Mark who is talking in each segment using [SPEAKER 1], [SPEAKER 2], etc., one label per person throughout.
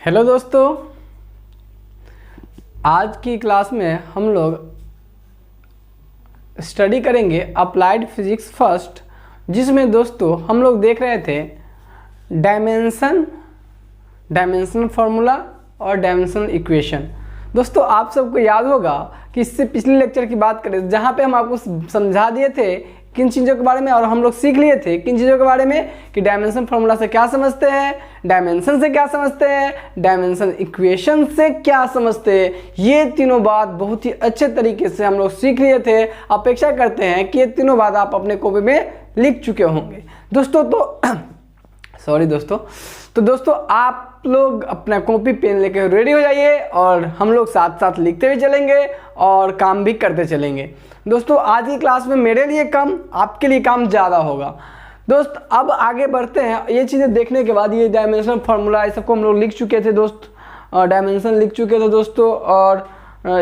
[SPEAKER 1] Hello दोस्तों, आज की क्लास में हम लोग स्टडी करेंगे अप्लाइड फिजिक्स फर्स्ट, जिसमें दोस्तों हम लोग देख रहे थे डायमेंशन फार्मूला और डायमेंशनल इक्वेशन। दोस्तों आप सबको याद होगा कि इससे पिछले लेक्चर की बात करें जहाँ पे हम आपको समझा दिए थे किन चीज़ों के बारे में, और हम लोग सीख लिए थे किन चीज़ों के बारे में कि डायमेंशन फार्मूला से क्या समझते हैं, डायमेंशन से क्या समझते हैं, डायमेंशन इक्वेशन से क्या समझते हैं। ये तीनों बात बहुत ही अच्छे तरीके से हम लोग सीख लिए थे। अपेक्षा करते हैं कि ये तीनों बात आप अपने कॉपी में लिख चुके होंगे दोस्तों। तो दोस्तों आप लोग अपना कॉपी पेन लेकर रेडी हो जाइए और हम लोग साथ साथ लिखते हुए चलेंगे और काम भी करते चलेंगे। दोस्तों आज की क्लास में मेरे लिए कम, आपके लिए काम ज़्यादा होगा। दोस्त अब आगे बढ़ते हैं। ये चीज़ें देखने के बाद, ये डायमेंशनल फार्मूला ये सबको हम लोग लिख चुके थे दोस्त, और डायमेंशन लिख चुके थे दोस्तों, और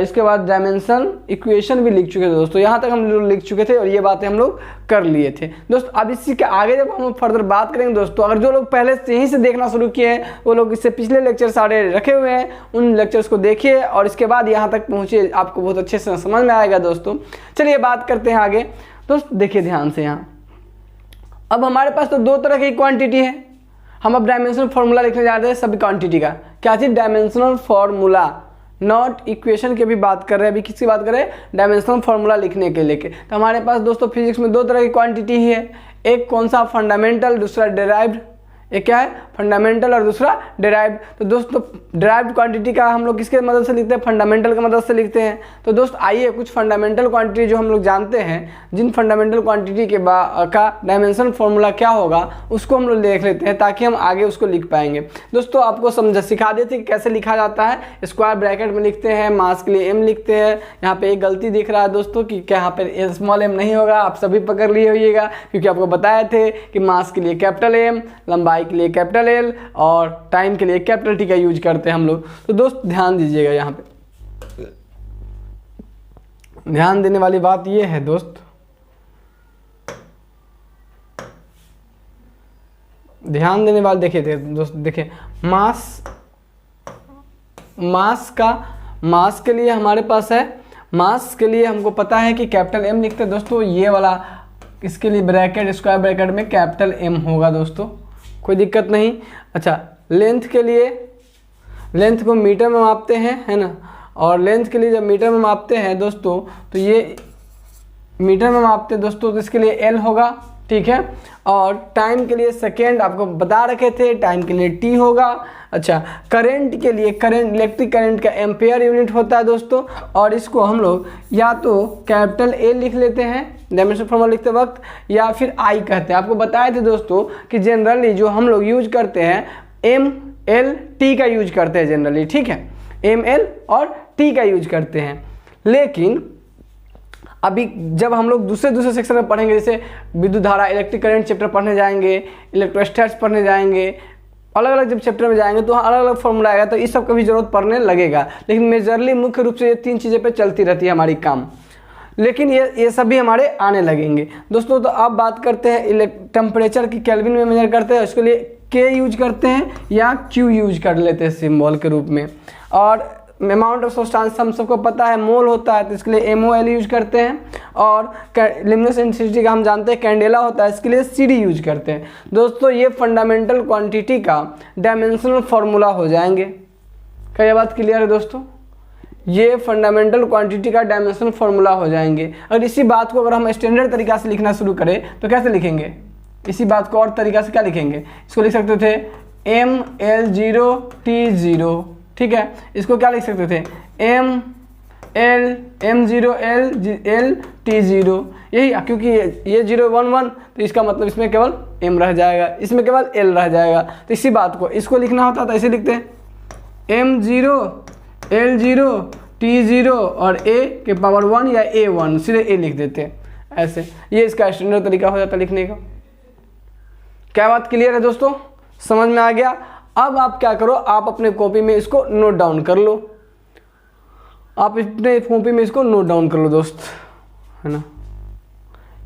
[SPEAKER 1] इसके बाद डायमेंशन इक्वेशन भी लिख चुके थे दोस्तों। यहाँ तक हम लोग लिख चुके थे और ये बातें हम लोग कर लिए थे दोस्त। अब इसी के आगे जब हम फर्दर बात करेंगे दोस्तों, अगर जो लोग पहले से यहीं से देखना शुरू किए हैं वो लोग इससे पिछले लेक्चर सारे रखे हुए हैं, उन लेक्चर्स को देखिए और इसके बाद यहाँ तक पहुँचिए, आपको बहुत अच्छे से समझ में आएगा दोस्तों। चलिए बात करते हैं आगे। दोस्त देखिए ध्यान से, यहाँ अब हमारे पास तो दो तरह की क्वांटिटी है। हम अब डायमेंशनल फार्मूला लिखने जा रहे हैं सभी क्वांटिटी का। क्या चीज़? डायमेंशनल फार्मूला, नॉट इक्वेशन की भी बात कर रहे हैं। अभी किसकी बात कर रहे हैं? डायमेंशनल फार्मूला लिखने के लेके। तो हमारे पास दोस्तों फिजिक्स में दो तरह की क्वांटिटी ही है, एक कौन सा? फंडामेंटल, दूसरा डेराइव्ड। एक क्या है? फंडामेंटल और दूसरा डेराइव्ड। तो दोस्तों डेराइव्ड क्वांटिटी का हम लोग किसके मदद से लिखते हैं? फंडामेंटल की मदद से लिखते हैं। तो दोस्त आइए कुछ फंडामेंटल क्वांटिटी जो हम लोग जानते हैं, जिन फंडामेंटल क्वांटिटी के का डायमेंशन फार्मूला क्या होगा उसको हम लोग देख लेते हैं, ताकि हम आगे उसको लिख पाएंगे। दोस्तों आपको सिखा देते कि कैसे लिखा जाता है। स्क्वायर ब्रैकेट में लिखते हैं, मास के लिए m लिखते हैं। यहाँ पे एक गलती दिख रहा है दोस्तों कि क्या यहाँ पे स्मॉल m नहीं होगा, आप सभी पकड़ लिए होइएगा, क्योंकि आपको बताए थे कि मास के लिए कैपिटल M, लंबाई के लिए कैपिटल L और टाइम के लिए कैपिटल T का यूज करते हैं हम लोग। तो दोस्त ध्यान दीजिएगा, यहाँ पे ध्यान देने वाली बात ये है दोस्त, ध्यान देने वाले देखिए दोस्त, देखिए मास के लिए हमारे पास है, मास के लिए हमको पता है कि कैपिटल M लिखते हैं दोस्तों। ये वाला इसके लिए ब्रैकेट, स्क्वायर ब्रैकेट में कैपिटल M होगा दोस्तों, कोई दिक्कत नहीं। अच्छा लेंथ के लिए, लेंथ को मीटर में मापते हैं, है ना, और लेंथ के लिए जब मीटर में मापते हैं दोस्तों तो ये मीटर में मापते हैं दोस्तों, तो इसके लिए L होगा, ठीक है। और टाइम के लिए सेकेंड आपको बता रखे थे, टाइम के लिए T होगा। अच्छा करंट के लिए, करंट इलेक्ट्रिक करंट का एम्पेयर यूनिट होता है दोस्तों, और इसको हम लोग या तो कैपिटल A लिख लेते हैं डायमेंशन फार्मूला लिखते वक्त, या फिर I कहते हैं। आपको बताए थे दोस्तों कि जनरली जो हम लोग यूज करते हैं MLT का यूज करते हैं जनरली, ठीक है, ML और T का यूज करते हैं। लेकिन अभी जब हम लोग दूसरे सेक्शन में पढ़ेंगे, जैसे विद्युत धारा, इलेक्ट्रिक करंट चैप्टर पढ़ने जाएंगे, इलेक्ट्रोस्टैट्स पढ़ने जाएंगे, अलग अलग जब चैप्टर में जाएंगे तो अलग अलग फॉर्मूला आएगा, तो इस सब का भी जरूरत पड़ने लगेगा। लेकिन मेजरली मुख्य रूप से ये तीन चीज़ें पे चलती रहती है हमारी काम, लेकिन ये सभी हमारे आने लगेंगे दोस्तों। तो अब बात करते हैं टेम्परेचर की केल्विन में मेजर करते हैं, उसके लिए K यूज करते हैं या Q यूज कर लेते हैं सिंबल के रूप में। और अमाउंट ऑफ सब्सटेंस हम सबको पता है मोल होता है, तो इसके लिए MOL यूज करते हैं। और लुमिनस इंटेंसिटी का हम जानते हैं कैंडेला होता है, इसके लिए CD यूज करते हैं दोस्तों। ये फंडामेंटल क्वांटिटी का डायमेंशनल फार्मूला हो जाएंगे। क्या ये बात क्लियर है दोस्तों? ये फंडामेंटल क्वांटिटी का डायमेंशनल फार्मूला हो जाएंगे। और इसी बात को अगर हम स्टैंडर्ड तरीका से लिखना शुरू करें तो कैसे लिखेंगे? इसी बात को और तरीका से क्या लिखेंगे? इसको लिख सकते थे ML0T0, ठीक है। इसको क्या लिख सकते थे? M0L0T0, यही, क्योंकि ये 0 1 1, तो इसका मतलब इसमें केवल M रह जाएगा, इसमें केवल L रह जाएगा। तो इसी बात को इसको लिखना होता था, ऐसे लिखते हैं M0L0T0 और A के पावर 1 या A1, सीधे A लिख देते हैं ऐसे। ये इसका स्टैंडर्ड तरीका हो जाता है लिखने का। क्या बात क्लियर है दोस्तों? समझ में आ गया? अब आप क्या करो, आप अपने कॉपी में इसको नोट डाउन कर लो, आप अपने कॉपी में इसको नोट डाउन कर लो दोस्त, है ना।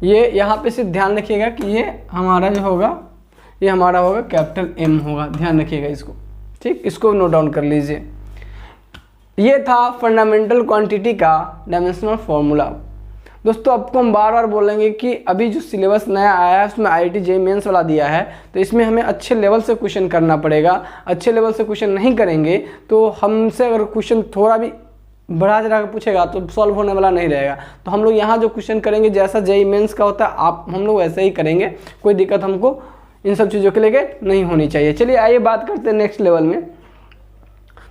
[SPEAKER 1] ये यहाँ पे सिर्फ ध्यान रखिएगा कि ये हमारा जो होगा, ये हमारा होगा कैपिटल M होगा, ध्यान रखिएगा इसको, ठीक, इसको नोट डाउन कर लीजिए। ये था फंडामेंटल क्वांटिटी का डायमेंशनल फॉर्मूला। दोस्तों आपको हम बार बार बोलेंगे कि अभी जो सिलेबस नया आया है उसमें IIT JEE मेंस वाला दिया है, तो इसमें हमें अच्छे लेवल से क्वेश्चन करना पड़ेगा। अच्छे लेवल से क्वेश्चन नहीं करेंगे तो हमसे अगर क्वेश्चन थोड़ा भी बढ़ा चढ़ा कर पूछेगा तो सॉल्व होने वाला नहीं रहेगा। तो हम लोग यहाँ जो क्वेश्चन करेंगे जैसा JEE मेंस का होता है हम लोग वैसे ही करेंगे, कोई दिक्कत हमको इन सब चीज़ों के लेके नहीं होनी चाहिए। चलिए आइए बात करते हैं नेक्स्ट लेवल में।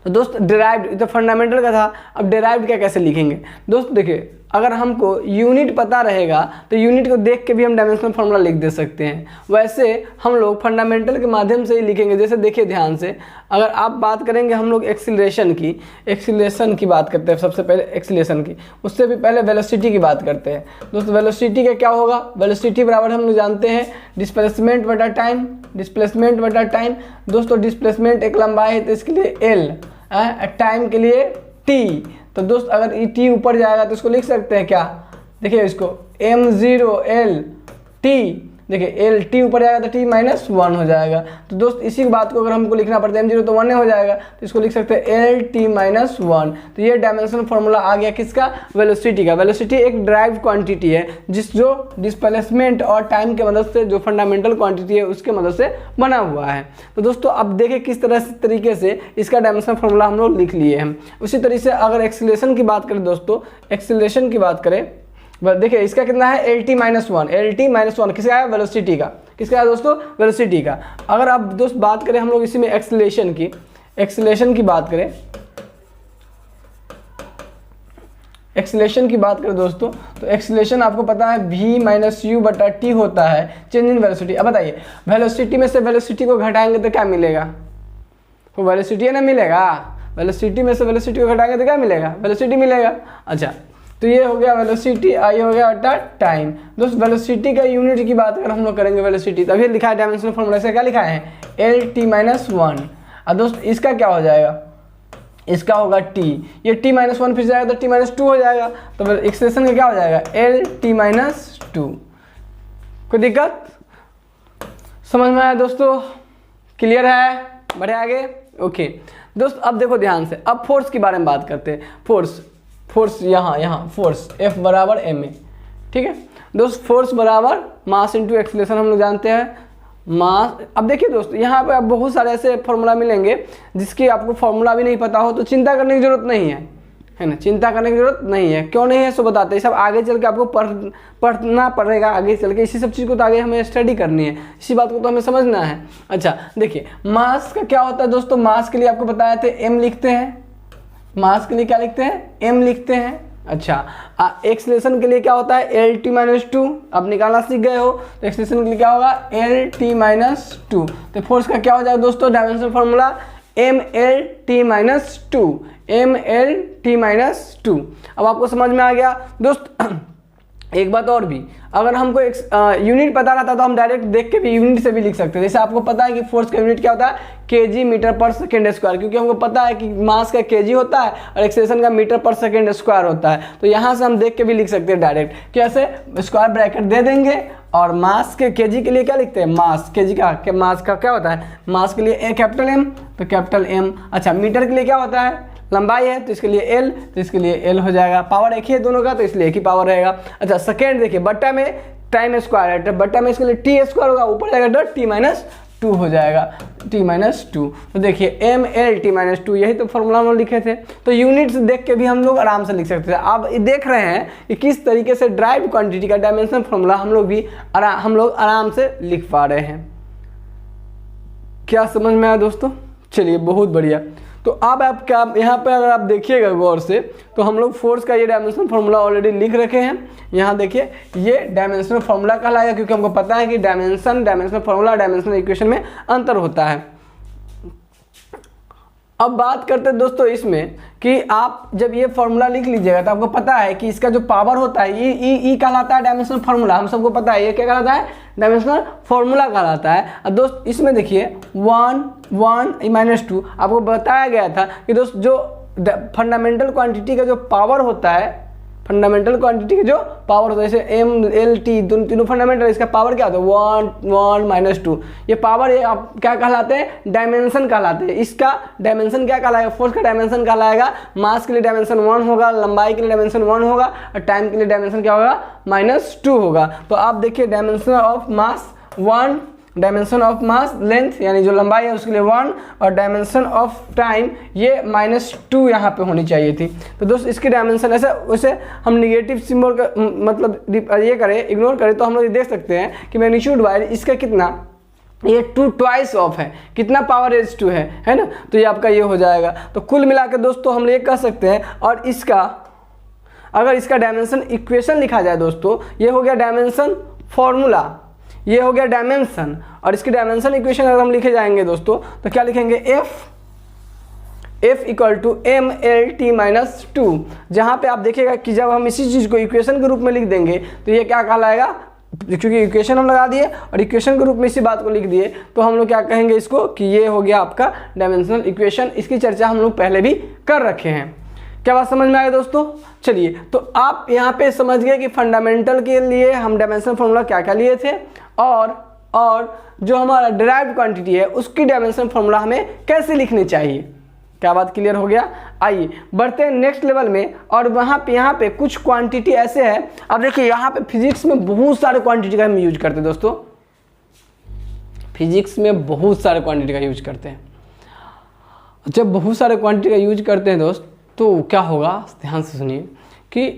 [SPEAKER 1] तो दोस्त डिराइव्ड तो फंडामेंटल का था, अब डिराइव्ड क्या कैसे लिखेंगे। दोस्त देखिए, अगर हमको यूनिट पता रहेगा तो यूनिट को देख के भी हम डायमेंशनल फार्मूला लिख दे सकते हैं। वैसे हम लोग फंडामेंटल के माध्यम से ही लिखेंगे। जैसे देखिए ध्यान से, अगर आप बात करेंगे हम लोग एक्सीलरेशन की बात करते हैं। सबसे पहले एक्सीलरेशन की, उससे भी पहले वेलोसिटी की बात करते हैं। दोस्तों वेलोसिटी का क्या होगा, वेलोसिटी बराबर हम लोग जानते हैं डिस्प्लेसमेंट बटा टाइम, डिस्प्लेसमेंट बटा टाइम। दोस्तों डिस्प्लेसमेंट एक लंबाई है तो इसके लिए एल, टाइम के लिए टी। तो दोस्त अगर ई टी ऊपर जाएगा तो इसको लिख सकते हैं क्या, देखिए इसको m0l देखिए एल टी ऊपर जाएगा तो t -1 हो जाएगा। तो दोस्त इसी बात को अगर हमको लिखना पड़ता है m0 तो 1 हो जाएगा, तो इसको लिख सकते हैं एल टी -1। तो ये डायमेंशनल फार्मूला आ गया किसका, वेलोसिटी का। वेलोसिटी एक ड्राइव क्वांटिटी है जो डिस्प्लेसमेंट और टाइम के मदद से, जो फंडामेंटल क्वांटिटी है उसके मदद से बना हुआ है। तो दोस्तों अब देखिए किस तरीके से इसका डायमेंशनल फार्मूला हम लोग लिख लिए हैं। उसी तरीके से अगर एक्सीलरेशन की बात करें दोस्तों, एक्सीलरेशन की बात करें, देखिए इसका कितना है LT -1 किसका है, वेलोसिटी का। किसका है दोस्तों, वेलोसिटी का। अगर आप दोस्त बात करें हम लोग इसी में एक्सीलरेशन की बात करें, एक्सीलरेशन की बात करें दोस्तों, तो एक्सीलरेशन आपको पता है v - u बटा t होता है चेंज इन वेलोसिटी। अब बताइए वेलोसिटी में से वेलोसिटी को घटाएंगे तो क्या मिलेगा, वो वेलोसिटी है ना मिलेगा। वेलोसिटी में से वेलोसिटी को घटाएंगे तो क्या मिलेगा, वेलोसिटी मिलेगा। अच्छा तो ये हो गया वेलोसिटी, आई हो गया बटा टाइम। दोस्त वेलोसिटी का यूनिट की बात अगर हम लोग करेंगे वेलोसिटी, तभी लिखा है डायमेंशनल फार्मूला से क्या लिखा है LT -1। अब दोस्त इसका क्या हो जाएगा, इसका होगा t, ये t -1 फिर जाएगा तो t -2 हो जाएगा। तो एक्सप्रेशन का क्या हो जाएगा LT -2। कोई दिक्कत समझ में आया दोस्तों, क्लियर है, बढ़े आगे। ओके दोस्त अब देखो ध्यान से, अब फोर्स के बारे में बात करते हैं। फोर्स यहाँ फोर्स F बराबर ma, ठीक है दोस्त। फोर्स बराबर मास इंटू एक्सीलरेशन हम लोग जानते हैं, मास। अब देखिए दोस्त यहाँ पे आप बहुत सारे ऐसे फार्मूला मिलेंगे जिसकी आपको फार्मूला भी नहीं पता हो तो चिंता करने की जरूरत नहीं है ना, चिंता करने की जरूरत नहीं है। क्यों नहीं है सो बताते हैं, सब आगे चल के आपको पढ़ना पड़ेगा आगे चल के। इसी सब चीज़ को तो आगे हमें स्टडी करनी है, इसी बात को तो हमें समझना है। अच्छा देखिए मास का क्या होता है दोस्तों, मास के लिए आपको बताया था m लिखते हैं, मास के लिए क्या लिखते हैं m लिखते हैं। अच्छा एक्सीलरेशन के लिए क्या होता है LT -2, अब निकालना सीख गए हो तो एक्सीलरेशन के लिए क्या होगा LT -2। तो फोर्स का क्या हो जाएगा दोस्तों, डायमेंशनल फार्मूला MLT -2। अब आपको समझ में आ गया दोस्त। एक बात और भी, अगर हमको यूनिट पता रहता तो हम डायरेक्ट देख के भी यूनिट से भी लिख सकते हैं। जैसे आपको पता है कि फोर्स का यूनिट क्या होता है kg/s², क्योंकि हमको पता है कि मास का kg होता है और एक्सेलरेशन का मीटर/s² होता है। तो यहाँ से हम देख के भी लिख सकते हैं डायरेक्ट, कैसे स्क्वायर ब्रैकेट दे देंगे और मास के kg के लिए क्या लिखते हैं, मास kg का मास का क्या होता है, मास के लिए कैपिटल M तो कैपिटल M। अच्छा मीटर के लिए क्या होता है, लंबाई है तो इसके लिए L, तो इसके लिए L हो जाएगा। पावर एक ही है दोनों का तो इसलिए एक ही पावर रहेगा। अच्छा सेकेंड देखिए, बट्टा में टाइम स्क्वायर है, बट्टा में इसके लिए t² होगा, ऊपर जाएगा तो t-2 हो जाएगा, t-2। तो देखिए MLT-2, यही तो फॉर्मूला हम लोग लिखे थे। तो यूनिट्स देख के भी हम लोग आराम से लिख सकते थे। आप देख रहे हैं कि किस तरीके से ड्राइव क्वांटिटी का डायमेंशनल फॉर्मूला हम लोग आराम से लिख पा रहे हैं। क्या समझ में आया दोस्तों, चलिए बहुत बढ़िया। तो अब आप क्या यहाँ पे अगर आप देखिएगा गौर से, तो हम लोग फोर्स का ये डायमेंशनल फार्मूला ऑलरेडी लिख रखे हैं। यहाँ देखिए ये डायमेंशनल फार्मूला कहलाएगा, क्योंकि हमको पता है कि डायमेंशनल फार्मूला डायमेंशनल इक्वेशन में अंतर होता है। अब बात करते हैं दोस्तों इसमें कि आप जब ये फॉर्मूला लिख लीजिएगा तो आपको पता है कि इसका जो पावर होता है ई कहलाता है डायमेंशनल फार्मूला। हम सबको पता है ये क्या कहलाता है, डायमेंशनल फार्मूला कहलाता है। और दोस्त इसमें देखिए 1 -2 आपको बताया गया था कि दोस्त जो फंडामेंटल क्वांटिटी का जो पावर होता है फंडामेंटल क्वांटिटी की जो पावर होता है, जैसे एम एल टी तीनों फंडामेंटल, इसका पावर क्या होता है 1 1 -2। ये पावर ये आप क्या कहलाते हैं, डायमेंशन कहलाते हैं। इसका डायमेंशन क्या कहलाएगा, फोर्स का डायमेंशन कहलाएगा। मास के लिए डायमेंशन 1 होगा, लंबाई के लिए डायमेंशन 1 होगा, और टाइम के लिए डायमेंशन क्या होगा -2 होगा। तो आप देखिए dimension of mass 1, dimension of mass length यानी जो लंबाई है उसके लिए 1, और डायमेंशन ऑफ टाइम ये -2 यहाँ पे होनी चाहिए थी। तो दोस्त इसकी डायमेंशन ऐसे वैसे हम निगेटिव सिंबल का मतलब ये करें, इग्नोर करें, तो हम लोग देख सकते हैं कि मैग्नीट्यूड वाइज इसका कितना, ये 2 ट्वाइस ऑफ है, कितना पावर एज 2 है ना। तो ये आपका ये हो जाएगा। तो कुल मिला के दोस्तों हम लोग ये कह सकते हैं, और इसका अगर इसका डायमेंशन इक्वेशन लिखा जाए दोस्तों, ये हो गया डायमेंशन फॉर्मूला, ये हो गया डायमेंशन, और इसकी डायमेंशन इक्वेशन अगर हम लिखे जाएंगे दोस्तों तो क्या लिखेंगे, F equal to M L T minus 2। जहाँ पे आप देखिएगा कि जब हम इसी चीज़ को इक्वेशन के रूप में लिख देंगे तो ये क्या कहलाएगा, क्योंकि इक्वेशन हम लगा दिए और इक्वेशन के रूप में इसी बात को लिख दिए, तो हम लोग क्या कहेंगे इसको कि ये हो गया आपका डायमेंशनल इक्वेशन। इसकी चर्चा हम लोग पहले भी कर रखे हैं। क्या बात समझ में आया दोस्तों? चलिए, तो आप यहाँ पे समझ गए कि फंडामेंटल के लिए हम डायमेंशन फॉर्मूला क्या क्या लिए थे, और जो हमारा डिराइव्ड क्वांटिटी है उसकी डायमेंशन फॉर्मूला हमें कैसे लिखनी चाहिए। क्या बात क्लियर हो गया? आइए बढ़ते हैं नेक्स्ट लेवल में। और वहाँ पे यहाँ पे कुछ क्वांटिटी ऐसे है, अब देखिए यहाँ पे फिजिक्स में बहुत सारे क्वांटिटी का हम यूज करते हैं दोस्तों, फिजिक्स में बहुत सारे क्वांटिटी का यूज करते हैं। जब बहुत सारे क्वांटिटी का यूज करते हैं दोस्त, तो क्या होगा, ध्यान से सुनिए कि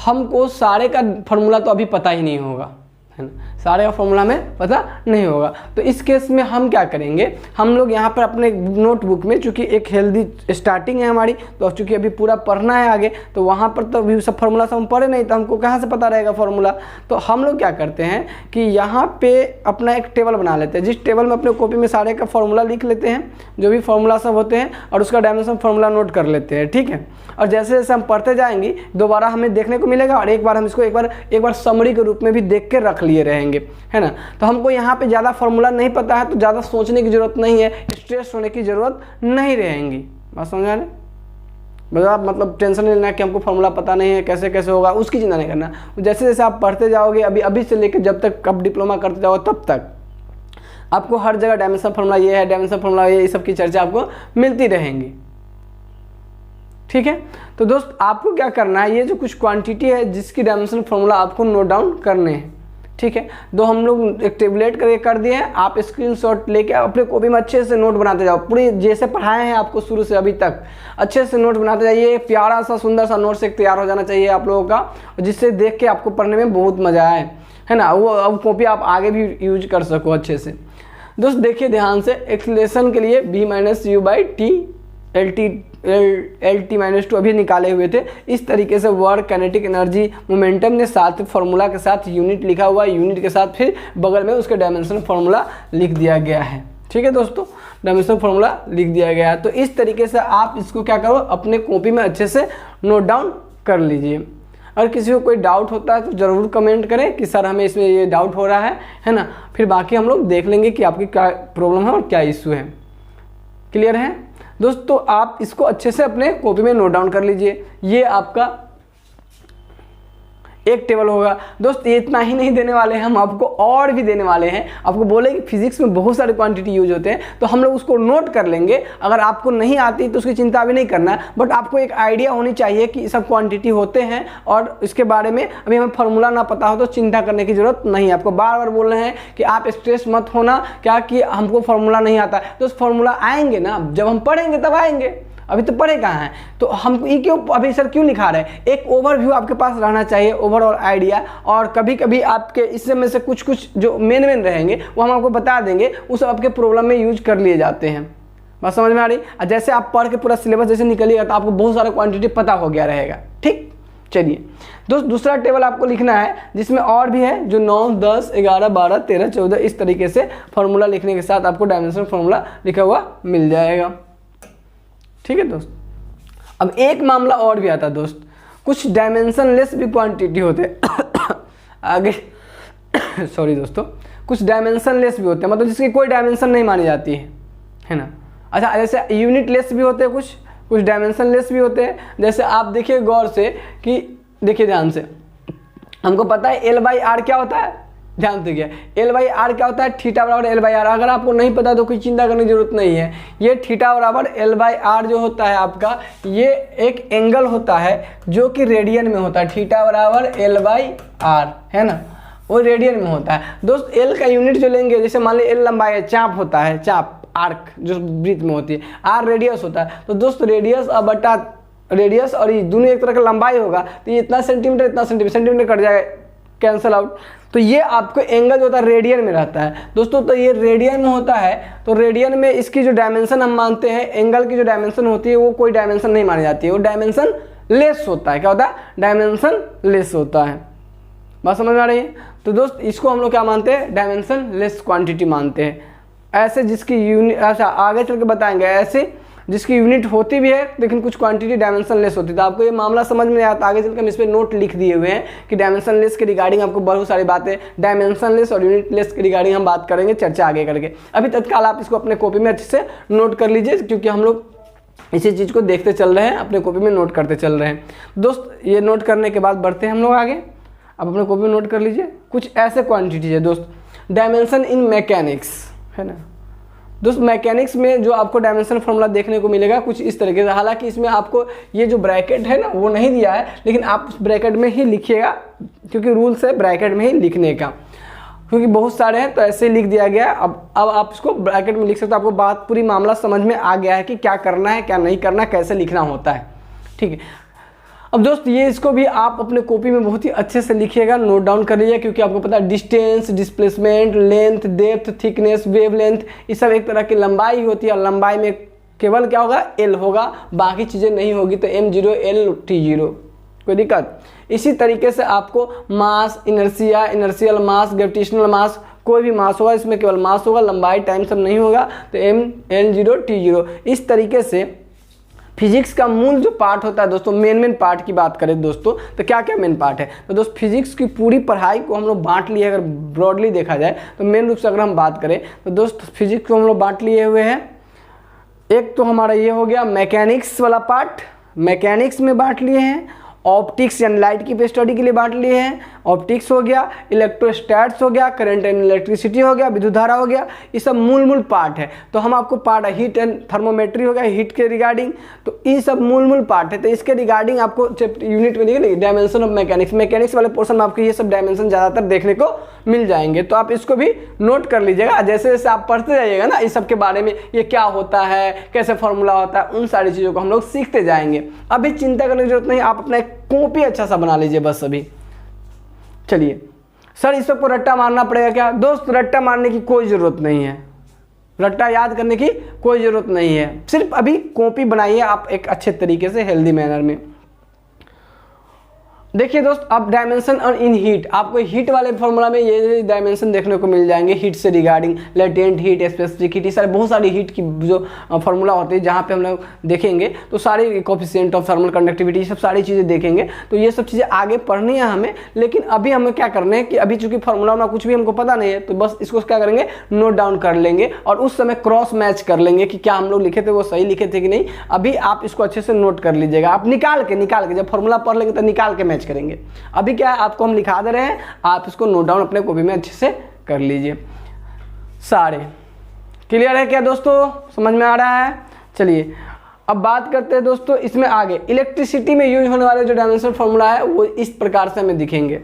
[SPEAKER 1] हमको सारे का फॉर्मूला तो अभी पता ही नहीं होगा, है ना, सारे का फॉर्मूला में पता नहीं होगा। तो इस केस में हम क्या करेंगे, हम लोग यहाँ पर अपने नोटबुक में, चूँकि एक हेल्दी स्टार्टिंग है हमारी, तो चूँकि अभी पूरा पढ़ना है आगे, तो वहाँ पर तो अभी सब फॉर्मूला सब हम पढ़े नहीं, तो हमको कहाँ से पता रहेगा फॉर्मूला। तो हम लोग क्या करते हैं कि यहाँ पे अपना एक टेबल बना लेते हैं, जिस टेबल में अपने कॉपी में सारे का फॉर्मूला लिख लेते हैं, जो भी फॉर्मूला सब होते हैं, और उसका डायमेंशन फॉर्मूला नोट कर लेते हैं, ठीक है। और जैसे जैसे हम पढ़ते जाएंगे दोबारा हमें देखने को मिलेगा, और एक बार हम इसको एक बार समरी के रूप में भी देख के रख लिए रहेंगे, है ना। तो हमको यहाँ पे ज़्यादा फॉर्मूला नहीं पता है, तो ज़्यादा सोचने की ज़रूरत नहीं है, स्ट्रेस होने की ज़रूरत नहीं रहेंगी। बात समझ आ रही? मतलब टेंशन नहीं लेना कि हमको फॉर्मूला पता नहीं है, कैसे कैसे होगा, उसकी चिंता नहीं करना। जैसे जैसे आप पढ़ते जाओगे, अभी से लेकर जब तक कब डिप्लोमा करते जाओगे तब तक आपको हर जगह डायमेंशन फॉर्मूला ये है, डायमेंशन फॉर्मूला ये सब की चर्चा आपको मिलती रहेंगी, ठीक है। तो दोस्त आपको क्या करना है, ये जो कुछ क्वांटिटी है जिसकी डायमेंशन फॉर्मूला आपको नोट डाउन करने हैं, ठीक है। तो हम लोग एक टेबलेट करके कर दिए हैं, आप स्क्रीनशॉट लेके अपने कॉपी में अच्छे से नोट बनाते जाओ, पूरी जैसे पढ़ाए हैं आपको शुरू से अभी तक अच्छे से नोट बनाते जाइए। प्यारा सा सुंदर सा नोट से तैयार हो जाना चाहिए आप लोगों का, जिससे देख के आपको पढ़ने में बहुत मज़ा आए, है ना। वो अब कॉपी आप आगे भी यूज कर सको अच्छे से। दोस्त देखिए ध्यान से, एक्सीलरेशन के लिए v minus you by T L T minus 2 अभी निकाले हुए थे। इस तरीके से वर्क, काइनेटिक एनर्जी, मोमेंटम ने साथ फॉर्मूला के साथ यूनिट लिखा हुआ है, यूनिट के साथ फिर बगल में उसके डायमेंशन फॉर्मूला लिख दिया गया है, ठीक है दोस्तों, डायमेंशन फॉर्मूला लिख दिया गया है। तो इस तरीके से आप इसको क्या करो, अपने कॉपी में अच्छे से नोट डाउन कर लीजिए। अगर किसी को कोई डाउट होता है तो ज़रूर कमेंट करें कि सर हमें इसमें ये डाउट हो रहा है ना। फिर बाकी हम लोग देख लेंगे कि आपकी क्या प्रॉब्लम है और क्या इश्यू है। क्लियर है दोस्तों? आप इसको अच्छे से अपने कॉपी में नोट डाउन कर लीजिए। ये आपका एक टेबल होगा दोस्त। ये इतना ही नहीं देने वाले हैं, हम आपको और भी देने वाले हैं। आपको बोले कि फिजिक्स में बहुत सारे क्वांटिटी यूज होते हैं, तो हम लोग उसको नोट कर लेंगे। अगर आपको नहीं आती तो उसकी चिंता भी नहीं करना, बट आपको एक आइडिया होनी चाहिए कि सब क्वांटिटी होते हैं, और इसके बारे में अभी हमें फॉर्मूला ना पता हो तो चिंता करने की जरूरत नहीं है। आपको बार बार बोल रहे हैं कि आप स्ट्रेस मत होना, क्या कि हमको फॉर्मूला नहीं आता, तो उस फॉर्मूला आएंगे ना, जब हम पढ़ेंगे तब आएंगे, अभी तो पढ़े कहाँ हैं। तो हम ये क्यों अभी सर क्यों लिखा रहे हैं, एक ओवरव्यू आपके पास रहना चाहिए, ओवरऑल आइडिया। और कभी कभी आपके इसमें से कुछ जो मेन रहेंगे वो हम आपको बता देंगे, उस आपके प्रॉब्लम में यूज कर लिए जाते हैं। बात समझ में आ रही? जैसे आप पढ़ के पूरा सिलेबस जैसे निकलिएगा तो आपको बहुत सारा क्वांटिटी पता हो गया रहेगा, ठीक। चलिए दोस्त, दूसरा टेबल आपको लिखना है जिसमें और भी है, जो 9, 10, 11, 12, 13, 14 इस तरीके से फॉर्मूला लिखने के साथ आपको डायमेंशन फॉर्मूला लिखा हुआ मिल जाएगा, ठीक है दोस्त। अब एक मामला और भी आता है दोस्त, कुछ डायमेंशनलेस भी क्वांटिटी होते हैं आगे सॉरी दोस्तों, कुछ डायमेंशनलेस भी होते हैं, मतलब जिसकी कोई डायमेंशन नहीं मानी जाती है ना। अच्छा, जैसे यूनिट लेस भी होते हैं, कुछ डायमेंशनलेस भी होते हैं। जैसे आप देखिए गौर से कि देखिए ध्यान से, हमको पता है एल बाई आर क्या होता है, ध्यान से देखिए एल बाई आर क्या होता है, थीटा बराबर एल बाई आर। अगर आपको नहीं पता तो कोई चिंता करने की जरूरत नहीं है। ये थीटा बराबर एल बाई आर जो होता है आपका, ये एक एंगल होता है जो कि रेडियन में होता है। थीटा बराबर एल बाई आर है ना, वो रेडियन में होता है। दोस्त एल का यूनिट जो लेंगे, जैसे मान ली एल लंबाई है, चाप होता है, चाप आर्क जो वृत्त में होती है, आर रेडियस होता है। तो दोस्त रेडियस और बटा रेडियस और ये दोनों एक तरह का लंबाई होगा, तो ये इतना सेंटीमीटर इतना सेंटीमीटर, सेंटीमीटर कट जाएगा, कैंसिल आउट। तो ये आपको एंगल जो होता है रेडियन में रहता है दोस्तों। तो ये रेडियन में होता है, तो रेडियन में इसकी जो डायमेंशन हम मानते हैं, एंगल की जो डायमेंशन होती है वो कोई डायमेंशन नहीं मानी जाती है, वो डायमेंशन लेस होता है। क्या होता है? डायमेंशन लेस होता है। बात समझ में आ रही है? तो दोस्त इसको हम लोग क्या मानते हैं? डायमेंशन लेस क्वांटिटी मानते हैं। ऐसे जिसकी यूनिट, अच्छा आगे चल के बताएंगे, ऐसे जिसकी यूनिट होती भी है लेकिन कुछ क्वांटिटी डायमेंशन लेस होती है। तो आपको ये मामला समझ में नहीं आता, आगे चलकर हम इस पर नोट लिख दिए हुए हैं कि डायमेंशन लेस के रिगार्डिंग आपको बहुत सारी बातें, डायमेंशन लेस और यूनिट लेस के रिगार्डिंग हम बात करेंगे, चर्चा आगे करके। अभी तत्काल आप इसको अपने कॉपी में अच्छे से नोट कर लीजिए, क्योंकि हम लोग इसी चीज़ को देखते चल रहे हैं, अपने कॉपी में नोट करते चल रहे हैं। दोस्त ये नोट करने के बाद बढ़ते हैं हम लोग आगे। अब अपने कॉपी में नोट कर लीजिए, कुछ ऐसे क्वांटिटी है दोस्त, डायमेंशन इन मैकेनिक्स है ना। दोस्त मैकेनिक्स में जो आपको डायमेंशन फॉर्मूला देखने को मिलेगा कुछ इस तरीके से। हालांकि इसमें आपको ये जो ब्रैकेट है ना वो नहीं दिया है, लेकिन आप उस ब्रैकेट में ही लिखिएगा, क्योंकि रूल्स है ब्रैकेट में ही लिखने का, क्योंकि बहुत सारे हैं तो ऐसे ही लिख दिया गया है। अब आप इसको ब्रैकेट में लिख सकते हो। आपको बात पूरी मामला समझ में आ गया है कि क्या करना है क्या नहीं करना, कैसे लिखना होता है, ठीक है। अब दोस्त ये इसको भी आप अपने कॉपी में बहुत ही अच्छे से लिखिएगा, नोट डाउन कर लीजिए, क्योंकि आपको पता है distance, displacement, length, depth, thickness, wavelength, ये सब एक तरह की लंबाई होती है। और लंबाई में केवल क्या होगा? एल होगा, बाकी चीज़ें नहीं होगी। तो m0 l t0, कोई दिक्कत? इसी तरीके से आपको मास, इनर्सिया, इनर्शियल मास, ग्रेविटेशनल मास, कोई भी मास होगा, इसमें केवल मास होगा, लंबाई टाइम सब नहीं होगा। तो m l0 t0। इस तरीके से फिजिक्स का मूल जो पार्ट होता है दोस्तों, मेन पार्ट की बात करें दोस्तों, तो क्या क्या मेन पार्ट है? तो दोस्त फिजिक्स की पूरी पढ़ाई को हम लोग बांट लिए, अगर ब्रॉडली देखा जाए तो मेन रूप से अगर हम बात करें तो दोस्त फिजिक्स को हम लोग बांट लिए हुए हैं। एक तो हमारा ये हो गया मैकेनिक्स वाला पार्ट, मैकेनिक्स में बांट लिए हैं। ऑप्टिक्स यानी लाइट की स्टडी के लिए बांट लिए हैं, ऑप्टिक्स हो गया, इलेक्ट्रोस्टैट्स हो गया, करंट एंड इलेक्ट्रिसिटी हो गया, विद्युत धारा हो गया, ये सब मूल पार्ट है। तो हम आपको पार्ट हीट एंड थर्मोमेट्री हो गया, हीट के रिगार्डिंग, तो ये सब मूल पार्ट है। तो इसके रिगार्डिंग आपको यूनिट में देखिए डायमेंशन ऑफ मैकेनिक्स, मैकेनिक्स वाले पोर्शन में आपको ये सब डायमेंशन ज़्यादातर देखने को मिल जाएंगे। तो आप इसको भी नोट कर लीजिएगा, जैसे जैसे आप पढ़ते जाइएगा ना इस सब के बारे में, ये क्या होता है, कैसे फॉर्मूला होता है, उन सारी चीज़ों को हम लोग सीखते जाएंगे। अभी चिंता करने की जरूरत नहीं, आप अपना कॉपी अच्छा सा बना लीजिए बस अभी। चलिए सर इस सबको रट्टा मारना पड़ेगा क्या? दोस्त रट्टा मारने की कोई ज़रूरत नहीं है, रट्टा याद करने की कोई ज़रूरत नहीं है। सिर्फ अभी कॉपी बनाइए आप एक अच्छे तरीके से, हेल्दी मैनर में। देखिए दोस्त, अब डायमेंशन और इन हीट, आपको हीट वाले फॉर्मूला में ये डायमेंशन देखने को मिल जाएंगे, हीट से regarding, latent heat, specific heat, सारे बहुत सारी हीट की जो फॉर्मूला होती है, जहाँ पे हम लोग देखेंगे तो सारी कोफिशिएंट ऑफ थर्मल कंडक्टिविटी, सब सारी चीज़ें देखेंगे। तो ये सब चीज़ें आगे पढ़नी है हमें, लेकिन अभी हमें क्या करना है कि अभी चूंकि फॉर्मूला में कुछ भी हमको पता नहीं है, तो बस इसको क्या करेंगे, नोट डाउन कर लेंगे और उस समय क्रॉस मैच कर लेंगे कि क्या हम लोग लिखे थे वो सही लिखे थे कि नहीं। अभी आप इसको अच्छे से नोट कर लीजिएगा, आप निकाल के जब फॉर्मूला पढ़ लेंगे तो निकाल के मैच करेंगे। अभी क्या है, आपको हम लिखा दे रहे हैं, आप इसको नोट डाउन अपने कॉपी में अच्छे से कर लीजिए। सारे क्लियर है क्या दोस्तों? समझ में आ रहा है? चलिए अब बात करते हैं दोस्तों इसमें आगे। इलेक्ट्रिसिटी में यूज होने वाले जो डायमेंशन फॉर्मूला है वो इस प्रकार से हमें दिखेंगे।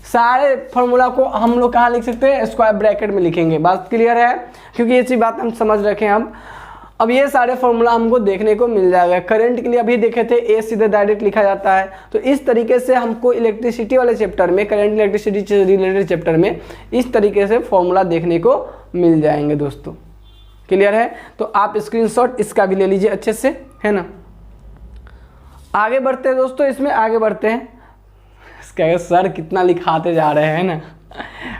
[SPEAKER 1] सारे फॉर्मूला को हम लोग कहाँ लिख सकते हैं? स्क्वायर ब्रैकेट में लिखेंगे। बात क्लियर है? क्योंकि ये चीज बात हम समझ रखे हैं। अब ये सारे फॉर्मूला हमको देखने को मिल जाएगा। करंट के लिए अभी देखे थे ए सीधे डायरेक्ट लिखा जाता है, तो इस तरीके से हमको इलेक्ट्रिसिटी वाले चैप्टर में, करंट इलेक्ट्रिसिटी से रिलेटेड चैप्टर में इस तरीके से फॉर्मूला देखने को मिल जाएंगे दोस्तों। क्लियर है? तो आप स्क्रीनशॉट इसका भी ले लीजिए अच्छे से, है ना। आगे बढ़ते हैं दोस्तों, इसमें आगे बढ़ते हैं। इसका सर कितना लिखाते जा रहे हैं ना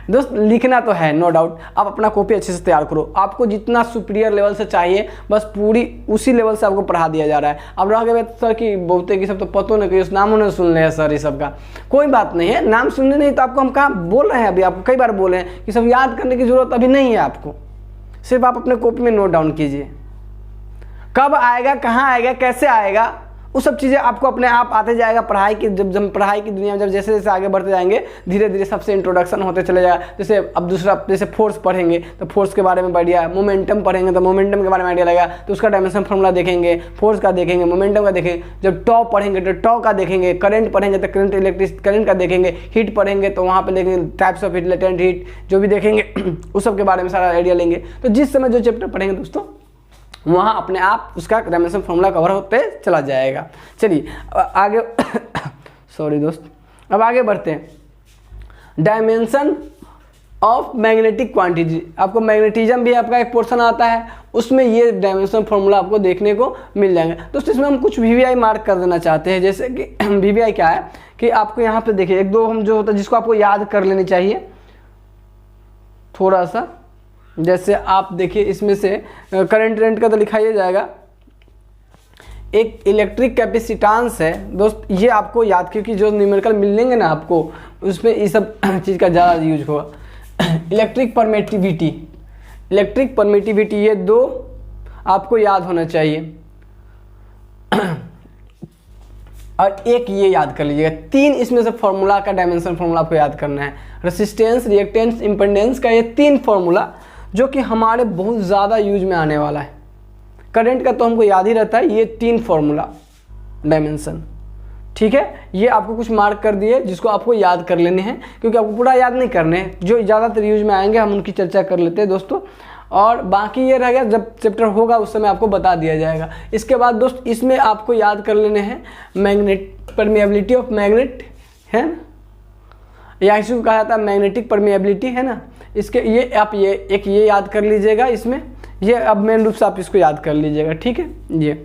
[SPEAKER 1] दोस्त, लिखना तो है नो डाउट। आप अपना कॉपी अच्छे से तैयार करो, आपको जितना सुपीरियर लेवल से चाहिए बस पूरी उसी लेवल से आपको पढ़ा दिया जा रहा है। अब रह गए सर की बहुते की सब तो पतो नहीं, उस नाम उन्होंने सुन लिया सर, ये सब का कोई बात नहीं है। नाम सुनने नहीं तो आपको हम कहाँ बोल रहे हैं, अभी आपको कई बार बोले हैं कि सब याद करने की जरूरत अभी नहीं है आपको, सिर्फ आप अपने कॉपी में नोट डाउन कीजिए। कब आएगा, कहाँ आएगा, कैसे आएगा, वो सब चीज़ें आपको अपने आप आते जाएगा। पढ़ाई की जब पढ़ाई की दुनिया में जब जैसे जैसे आगे बढ़ते जाएंगे धीरे धीरे सबसे इंट्रोडक्शन होते चले जाएगा। जैसे अब दूसरा जैसे फोर्स पढ़ेंगे तो फोर्स के बारे में आइडिया, मोमेंटम पढ़ेंगे तो मोमेंटम के बारे में आइडिया लगेगा, तो उसका डायमेंशन फॉर्मूला देखेंगे, फोर्स का देखेंगे, मोमेंटम का देखेंगे। जब टॉ पढ़ेंगे तो टॉ का देखेंगे, करंट पढ़ेंगे तो करंट इलेक्ट्रिक करंट का देखेंगे, हीट पढ़ेंगे तो वहाँ पे देखेंगे types of heat, latent heat जो भी देखेंगे उस सब के बारे में सारा आइडिया लेंगे। तो जिस समय जो चैप्टर पढ़ेंगे दोस्तों वहाँ अपने आप उसका डायमेंशन फॉर्मूला कवर होते चला जाएगा। चलिए आगे सॉरी दोस्त, अब आगे बढ़ते हैं। डायमेंशन ऑफ मैग्नेटिक क्वांटिटी, आपको मैग्नेटिज्म भी आपका एक पोर्शन आता है, उसमें ये डायमेंशन फॉर्मूला आपको देखने को मिल जाएगा। दोस्तों इसमें हम कुछ वीवीआई मार्क कर देना चाहते हैं। जैसे कि वीवीआई क्या है कि आपको यहाँ पे देखिए एक दो हम जो होता है जिसको आपको याद कर लेनी चाहिए थोड़ा सा। जैसे आप देखिए इसमें से करंट रेंट का तो लिखा ही जाएगा। एक इलेक्ट्रिक कैपेसिटेंस है दोस्त, ये आपको याद, क्योंकि जो न्यूमेरिकल मिलेंगे ना आपको उसमें ये सब चीज़ का ज़्यादा यूज होगा। इलेक्ट्रिक परमिटिविटी ये दो आपको याद होना चाहिए और एक ये याद कर लीजिएगा। तीन इसमें से फॉर्मूला का डायमेंशन फॉर्मूला आपको याद करना है। रेसिस्टेंस, रिएक्टेंस, इम्पीडेंस का ये तीन फॉर्मूला जो कि हमारे बहुत ज़्यादा यूज में आने वाला है। करंट का तो हमको याद ही रहता है, ये तीन फॉर्मूला डायमेंशन, ठीक है। ये आपको कुछ मार्क कर दिए जिसको आपको याद कर लेने हैं, क्योंकि आपको पूरा याद नहीं करने हैं, जो ज़्यादातर यूज में आएंगे हम उनकी चर्चा कर लेते हैं दोस्तों। और बाकी ये रह गया जब चैप्टर होगा उस समय आपको बता दिया जाएगा। इसके बाद दोस्त इसमें आपको याद कर लेने हैं मैग्नेट परमेबिलिटी ऑफ मैग्नेट है ना, या इसको कहा जाता है मैग्नेटिक परमेबिलिटी है ना। इसके ये आप ये याद कर लीजिएगा इसमें, ये अब मेन रूप से आप इसको याद कर लीजिएगा, ठीक है। ये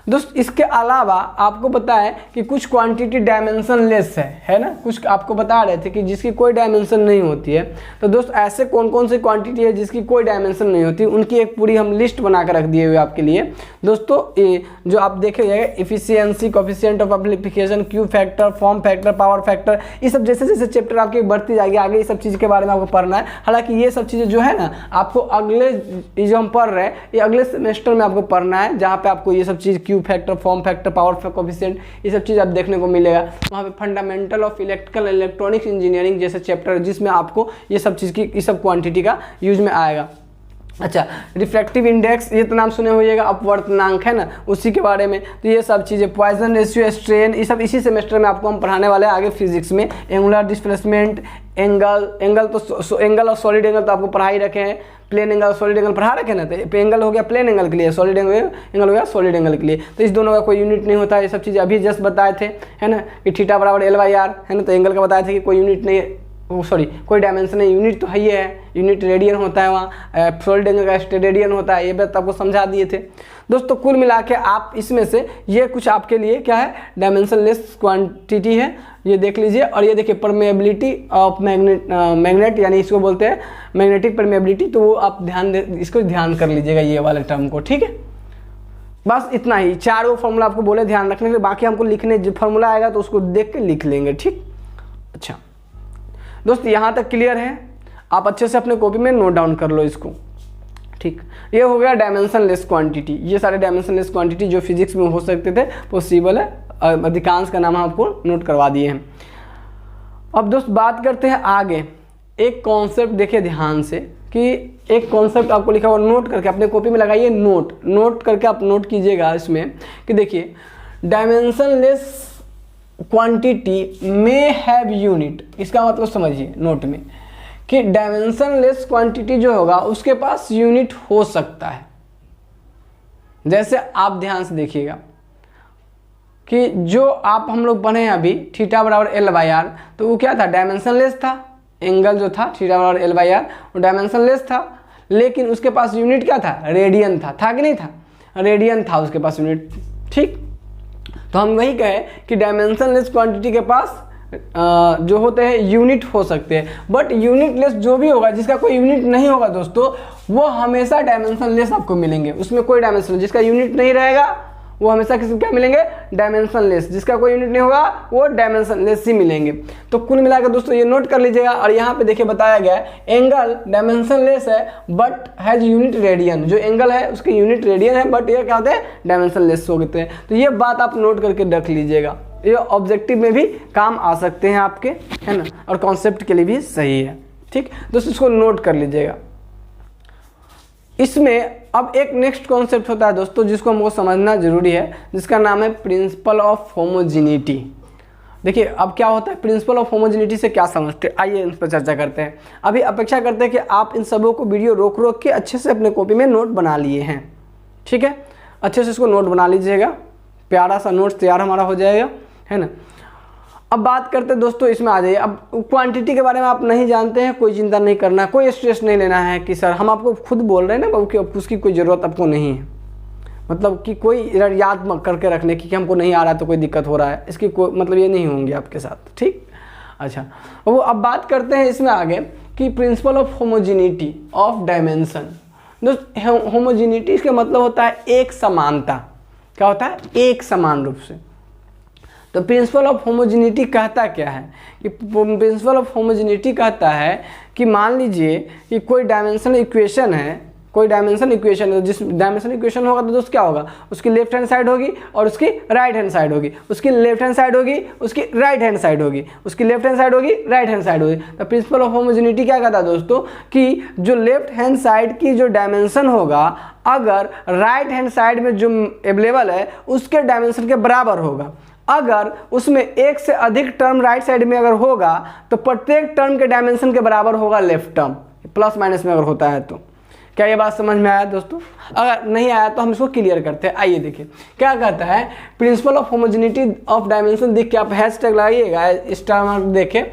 [SPEAKER 1] दोस्त इसके अलावा आपको पता है कि कुछ क्वांटिटी डायमेंशन लेस है ना, कुछ आपको बता रहे थे कि जिसकी कोई डायमेंशन नहीं होती है। तो दोस्त ऐसे कौन कौन सी क्वांटिटी है जिसकी कोई डायमेंशन नहीं होती, उनकी एक पूरी हम लिस्ट बना कर रख दिए हुए आपके लिए दोस्तों। ये जो आप देखेंगे efficiency, coefficient of application, Q factor, form factor, power factor, ये सब जैसे जैसे चैप्टर आपकी बढ़ती जाएगी आगे ये सब चीज़ के बारे में आपको पढ़ना है। हालांकि ये सब चीज़ें जो है ना आपको अगले जो हम पढ़ रहे हैं ये अगले सेमेस्टर में आपको पढ़ना है, जहाँ पे आपको ये सब चीज़ Q factor, form factor, power coefficient ये सब चीज़ आप देखने को मिलेगा। वहाँ पे fundamental of electrical electronics engineering जैसे चैप्टर जिसमें आपको ये सब चीज़ की ये सब क्वांटिटी का यूज में आएगा। अच्छा, रिफ्रैक्टिव इंडेक्स ये तो नाम सुने होइएगा, अपवर्तनांक है ना, उसी के बारे में। तो ये सब चीज़ें, पॉइजन रेशियो, स्ट्रेन, ये सब इसी सेमेस्टर में आपको हम पढ़ाने वाले हैं आगे फिजिक्स में। एंगुलर डिस्प्लेसमेंट, एंगल तो एंगल और सॉलिड एंगल तो आपको पढ़ा ही रखे हैं, प्लेन एंगल सॉलिड एंगल पढ़ा रखे ना। तो एंगल हो गया प्लेन एंगल के लिए, सॉलिड एंगल हो गया सॉलिड एंगल के लिए। तो इस दोनों का कोई यूनिट नहीं होता है, ये सब चीज़ें अभी जस्ट बताए थे है ना कि थीटा बराबर L/R है ना। तो एंगल का बताए थे कि कोई यूनिट नहीं, सॉरी कोई डायमेंशन नहीं, यूनिट तो है ही है, यूनिट रेडियन होता है वहाँ, सॉलिड एंगल का स्टेरेडियन होता है, ये बात आपको समझा दिए थे दोस्तों। कुल मिला के आप इसमें से ये कुछ आपके लिए क्या है डायमेंशन लेस क्वांटिटी है, ये देख लीजिए। और ये देखिए परमेबिलिटी ऑफ मैग्नेट यानी इसको बोलते हैं मैग्नेटिक परमेबिलिटी, तो वो आप इसको ध्यान कर लीजिएगा ये वाले टर्म को, ठीक है। बस इतना ही, चारों फॉर्मूला आपको बोले ध्यान रखने के, बाकी हमको लिखने जो फॉर्मूला आएगा तो उसको देख के लिख लेंगे, ठीक। अच्छा दोस्त यहाँ तक क्लियर है, आप अच्छे से अपने कॉपी में नोट डाउन कर लो इसको, ठीक। ये हो गया डायमेंशन लेस क्वांटिटी। ये सारे डायमेंशन लेस क्वांटिटी जो फिजिक्स में हो सकते थे पॉसिबल है, अधिकांश का नाम हम आपको नोट करवा दिए हैं। अब दोस्त बात करते हैं आगे। एक कॉन्सेप्ट देखिए ध्यान से कि एक कॉन्सेप्ट आपको लिखा हुआ नोट करके अपने कॉपी में लगाइए, नोट करके आप नोट कीजिएगा इसमें कि देखिए डायमेंशन लेस क्वांटिटी में हैव यूनिट। इसका मतलब समझिए नोट में कि डायमेंशन लेस क्वांटिटी जो होगा उसके पास यूनिट हो सकता है। जैसे आप ध्यान से देखिएगा कि जो आप हम लोग पढ़े हैं अभी थीटा बराबर L/R, तो वो क्या था डायमेंशन लेस था, एंगल जो था थीटा बराबर L/R वो डायमेंशन लेस था, लेकिन उसके पास यूनिट क्या था रेडियन था कि नहीं था, रेडियन था उसके पास यूनिट, ठीक। तो हम वही कहे कि डायमेंशन लेस क्वांटिटी के पास जो होते हैं यूनिट हो सकते हैं, बट यूनिट लेस जो भी होगा जिसका कोई यूनिट नहीं होगा दोस्तों वो हमेशा डायमेंशन लेस आपको मिलेंगे। उसमें कोई डायमेंशन जिसका यूनिट नहीं रहेगा वो हमेशा किसी क्या मिलेंगे, डायमेंशनलेस। जिसका कोई यूनिट नहीं होगा वो डायमेंशनलेस ही मिलेंगे। तो कुल मिलाकर दोस्तों ये नोट कर लीजिएगा। और यहाँ पे देखिए बताया गया है एंगल डायमेंशनलेस है बट हैज यूनिट रेडियन। जो एंगल है उसके यूनिट रेडियन है बट ये क्या होते हैं, डायमेंशनलेस होते हैं। तो ये बात आप नोट करके रख लीजिएगा, ये ऑब्जेक्टिव में भी काम आ सकते हैं आपके, है ना, और कॉन्सेप्ट के लिए भी सही है। ठीक दोस्तों, इसको नोट कर लीजिएगा। इसमें अब एक नेक्स्ट कॉन्सेप्ट होता है दोस्तों जिसको हमको समझना जरूरी है, जिसका नाम है प्रिंसिपल ऑफ होमोजिनिटी। देखिए अब क्या होता है, प्रिंसिपल ऑफ होमोजिनिटी से क्या समझते हैं, आइए इस पर चर्चा करते हैं। अभी अपेक्षा करते हैं कि आप इन सबों को वीडियो रोक रोक के अच्छे से अपने कॉपी में नोट बना लिए हैं। ठीक है, अच्छे से इसको नोट बना लीजिएगा, प्यारा सा नोट्स तैयार हमारा हो जाएगा, है ना। अब बात करते हैं दोस्तों, इसमें आ जाइए। अब क्वांटिटी के बारे में आप नहीं जानते हैं, कोई चिंता नहीं करना, कोई स्ट्रेस नहीं लेना है कि सर हम आपको खुद बोल रहे हैं ना बाबू कि उसकी कोई ज़रूरत आपको नहीं है, मतलब कि कोई याद करके रखने की कि हमको नहीं आ रहा है तो कोई दिक्कत हो रहा है, इसकी कोई मतलब ये नहीं होंगे आपके साथ। ठीक, अच्छा वो अब बात करते हैं इसमें आगे कि principle of homogeneity of dimension. दोस्तों होमोजिनिटी इसका मतलब होता है एक समानता। क्या होता है, एक समान रूप से। तो प्रिंसिपल ऑफ होमोजिनिटी कहता क्या है कि प्रिंसिपल ऑफ होमोजिनिटी कहता है कि मान लीजिए कि कोई डायमेंशनल इक्वेशन है, कोई डायमेंशन इक्वेशन है, जिस डायमेंशन इक्वेशन होगा तो दोस्त क्या होगा, उसकी लेफ्ट हैंड साइड होगी और उसकी राइट हैंड साइड होगी, उसकी लेफ्ट हैंड साइड होगी, उसकी राइट हैंड साइड होगी, उसकी लेफ्ट हैंड साइड होगी, राइट हैंड साइड होगी। तो प्रिंसिपल ऑफ होमोजिनिटी क्या कहता है दोस्तों कि जो लेफ्ट हैंड साइड की जो डायमेंशन होगा अगर राइट हैंड साइड में जो अवेलेबल है उसके डायमेंशन के बराबर होगा। अगर उसमें एक से अधिक टर्म राइट साइड में अगर होगा तो प्रत्येक टर्म के डायमेंशन के बराबर होगा लेफ्ट टर्म, प्लस माइनस में अगर होता है तो। क्या ये बात समझ में आया दोस्तों? अगर नहीं आया तो हम इसको क्लियर करते हैं। आइए देखिए क्या कहता है principle of homogeneity of dimension. देख के आप हैशटैग लगाइएगा, स्टार मार्क देखे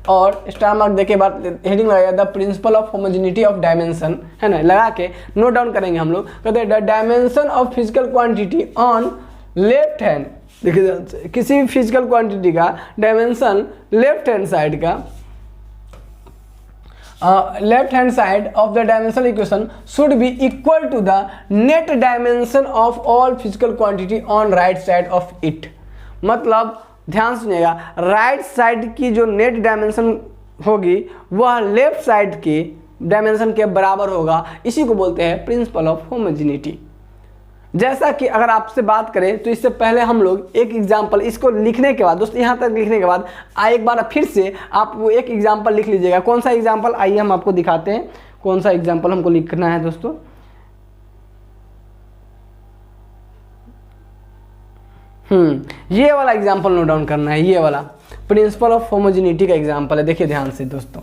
[SPEAKER 1] और स्टार मार्क देखे बाद हेडिंग लगाइएगा the principle of homogeneity of dimension, है ना, लगा के नोट डाउन करेंगे हम लोग। कहते हैं the dimension of physical quantity on left hand. देखिए किसी भी फिजिकल क्वांटिटी का डायमेंशन लेफ्ट हैंड साइड का left hand side of the dimensional equation should be equal to the net dimension of all physical quantity on right side of it. मतलब ध्यान सुनिएगा, right side की जो net dimension होगी वह left side के dimension के बराबर होगा। इसी को बोलते हैं प्रिंसिपल ऑफ होमोजिनिटी। जैसा कि अगर आपसे बात करें तो इससे पहले हम लोग एक एग्जाम्पल, इसको लिखने के बाद दोस्तों यहाँ तक लिखने के बाद एक बार फिर से आप वो एक एग्जाम्पल लिख लीजिएगा। कौन सा एग्जाम्पल, आइए हम आपको दिखाते हैं कौन सा एग्जाम्पल हमको लिखना है दोस्तों। ये वाला एग्जाम्पल नोट डाउन करना है, ये वाला प्रिंसिपल ऑफ होमोजिनिटी का एग्जाम्पल है। देखिए ध्यान से दोस्तों,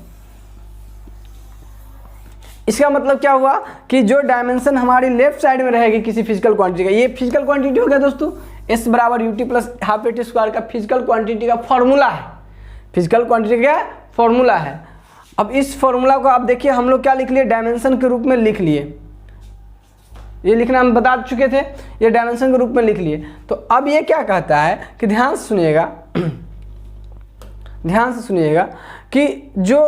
[SPEAKER 1] इसका मतलब क्या हुआ कि जो डायमेंशन हमारी लेफ्ट साइड में रहेगी किसी फिजिकल क्वांटिटी का, ये फिजिकल क्वांटिटी हो गया दोस्तों, S बराबर UT plus half AT square का फिजिकल क्वांटिटी का फॉर्मूला है। फिजिकल क्वांटिटी का फॉर्मूला है। अब इस फॉर्मूला को आप देखिए हम लोग क्या लिख लिए, डायमेंशन के रूप में लिख लिए। ये लिखना हम बता चुके थे, ये डायमेंशन के रूप में लिख लिए। तो अब ये क्या कहता है कि ध्यान से सुनिएगा, ध्यान से सुनिएगा कि जो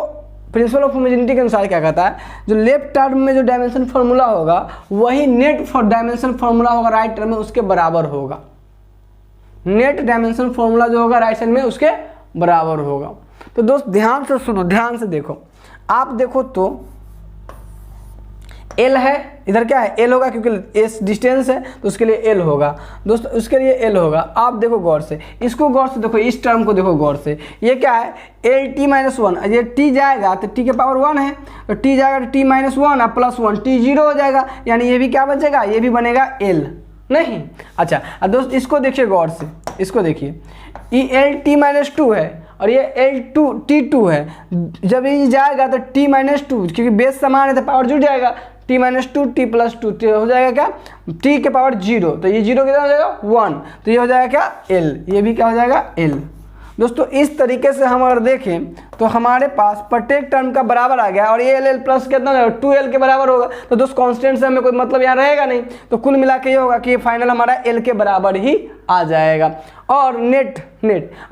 [SPEAKER 1] प्रिंसिपल ऑफ होमोजिनिटी के अनुसार क्या कहता है, जो लेफ्ट टर्म में जो डायमेंशन फॉर्मूला होगा वही नेट फॉर डायमेंशन फॉर्मूला होगा राइट टर्म में उसके बराबर होगा। नेट डायमेंशन फॉर्मूला जो होगा राइट साइड में उसके बराबर होगा। तो दोस्त ध्यान से सुनो, ध्यान से देखो, आप देखो तो L है, इधर क्या है L होगा क्योंकि S डिस्टेंस है तो उसके लिए L होगा दोस्तों, उसके लिए L होगा। आप देखो गौर से, इसको गौर से देखो, इस टर्म को देखो गौर से, ये क्या है LT-1। ये T जाएगा तो T के पावर 1 है, तो T जाएगा तो T-1 और प्लस 1 T 0 हो जाएगा, यानी ये भी क्या बचेगा, ये भी बनेगा L नहीं। अच्छा अब दोस्त इसको देखिए गौर से, इसको देखिए, ये LT-2 है और ये T2 है। जब ये जाएगा तो T-2 क्योंकि बेस समान है तो पावर जुड़ जाएगा, T-2 T + 2 हो जाएगा क्या, T के पावर 0, तो ये 0 कितना हो जाएगा 1, तो ये हो जाएगा क्या L, ये भी क्या हो जाएगा L। दोस्तों इस तरीके से हम अगर देखें तो हमारे पास प्रत्येक टर्म का बराबर आ गया और ये L प्लस कितना हो जाएगा 2L के बराबर होगा। तो दोस्त कांस्टेंट से हमें कोई मतलब यहाँ रहेगा नहीं, तो कुल मिला के ये होगा कि ये फाइनल हमारा L के बराबर ही आ जाएगा। और नेट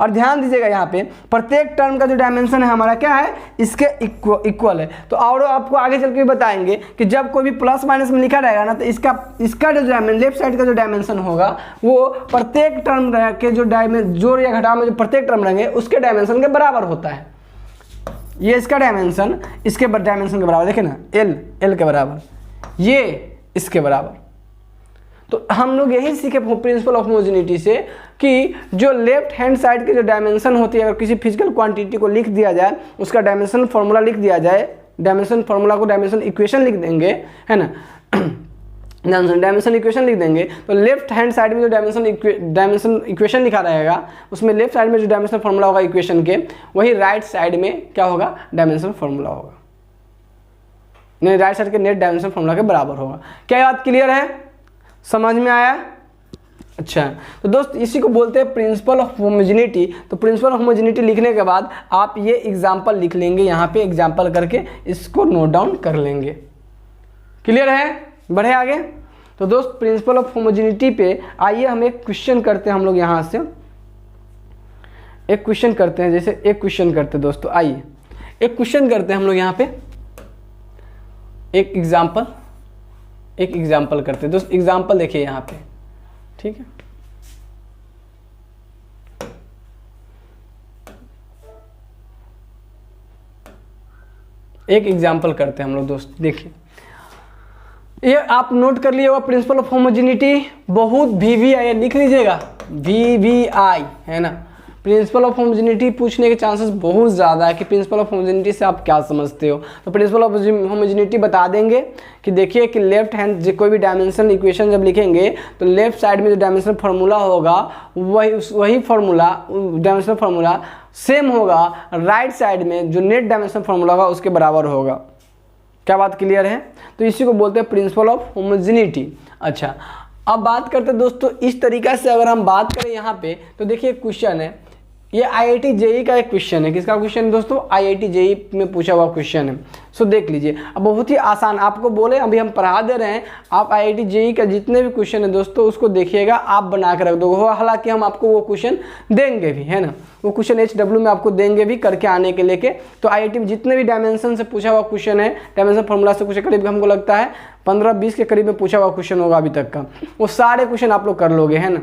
[SPEAKER 1] और ध्यान दीजिएगा यहाँ पे प्रत्येक टर्म का जो डायमेंशन है हमारा क्या है, इसके इक्वल है। तो और आपको आगे चल के बताएंगे कि जब कोई भी प्लस माइनस में लिखा रहेगा ना, तो इसका जो लेफ्ट साइड का जो डायमेंशन होगा वो प्रत्येक टर्म के जो जोड़ या घटाव में जो प्रत्येक टर्म रहेंगे उसके डायमेंशन के बराबर होता है। ये इसका डायमेंशन इसके डायमेंशन के बराबर, देखे ना, एल के बराबर, ये इसके बराबर। तो हम लोग यही सीखे प्रिंसिपल ऑफ होमोजेनिटी से कि जो लेफ्ट हैंड साइड के जो डायमेंशन होती है, अगर किसी फिजिकल क्वांटिटी को लिख दिया जाए, उसका डायमेंशन फार्मूला लिख दिया जाए, डायमेंशन फार्मूला को डायमेंशन इक्वेशन लिख देंगे, है ना, डायमेंशन इक्वेशन लिख देंगे, तो लेफ्ट हैंड साइड में जो डायमेंशन इक्वेशन लिखा रहेगा उसमें लेफ्ट साइड में जो डायमेंशन फार्मूला होगा इक्वेशन के, वही राइट साइड में क्या होगा, डायमेंशन फार्मूला होगा, नहीं, राइट साइड के नेट डायमेंशन फार्मूला के बराबर होगा। क्या बात क्लियर है, समझ में आया? अच्छा, तो दोस्त इसी को बोलते हैं प्रिंसिपल ऑफ होमोजेनिटी। तो प्रिंसिपल ऑफ होमोजेनिटी लिखने के बाद आप ये एग्जाम्पल लिख लेंगे, यहाँ पे एग्जाम्पल करके इसको नोट डाउन कर लेंगे। क्लियर है? बढ़े आगे। तो दोस्त प्रिंसिपल ऑफ होमोजेनिटी पे आइए हम एक क्वेश्चन करते हैं, हम लोग यहाँ से एक क्वेश्चन करते हैं, जैसे एक क्वेश्चन करते हैं दोस्तों, आइए एक क्वेश्चन करते हैं हम लोग यहाँ पे, एक एग्जाम्पल करते हैं दोस्त। एग्जाम्पल देखिए यहाँ पे, ठीक है, एक एग्जाम्पल करते हैं हम लोग दोस्त। देखिए ये आप नोट कर लिए होगा, प्रिंसिपल ऑफ होमोजेनिटी, बहुत VVI लिख लीजिएगा, VVI है ना। प्रिंसिपल ऑफ होमोजेनिटी पूछने के चांसेस बहुत ज़्यादा है कि प्रिंसिपल ऑफ होमोजेनिटी से आप क्या समझते हो। तो प्रिंसिपल ऑफ होमोजेनिटी बता देंगे कि देखिए कि लेफ्ट हैंड कोई भी डायमेंशन इक्वेशन जब लिखेंगे तो लेफ्ट साइड में जो डायमेंशन फार्मूला होगा वही फार्मूला डायमेंशन फार्मूला सेम होगा राइट साइड में जो नेट डायमेंशन फार्मूला होगा उसके बराबर होगा। क्या बात क्लियर है? तो इसी को बोलते हैं प्रिंसिपल ऑफ होमोजेनिटी। अच्छा, अब बात करते हैं दोस्तों इस तरीका से, अगर हम बात करें यहाँ पे तो देखिए क्वेश्चन है, ये IIT JEE का एक क्वेश्चन है। किसका क्वेश्चन है दोस्तों? IIT JEE में पूछा हुआ क्वेश्चन है। सो देख लीजिए, अब बहुत ही आसान, आपको बोले अभी हम पढ़ा दे रहे हैं, आप IIT JEE का जितने भी क्वेश्चन है दोस्तों उसको देखिएगा, आप बना कर रख दो। हालांकि हम आपको वो क्वेश्चन देंगे भी, है ना, वो क्वेश्चन HW में आपको देंगे भी करके आने के लेके। तो IIT में जितने भी डायमेंशन से पूछा हुआ क्वेश्चन है, डायमेंशन फॉर्मूला से कुछ करीब हमको लगता है 15-20 के करीब में पूछा हुआ क्वेश्चन होगा अभी तक का, वो सारे क्वेश्चन आप लोग कर लोगे, है ना,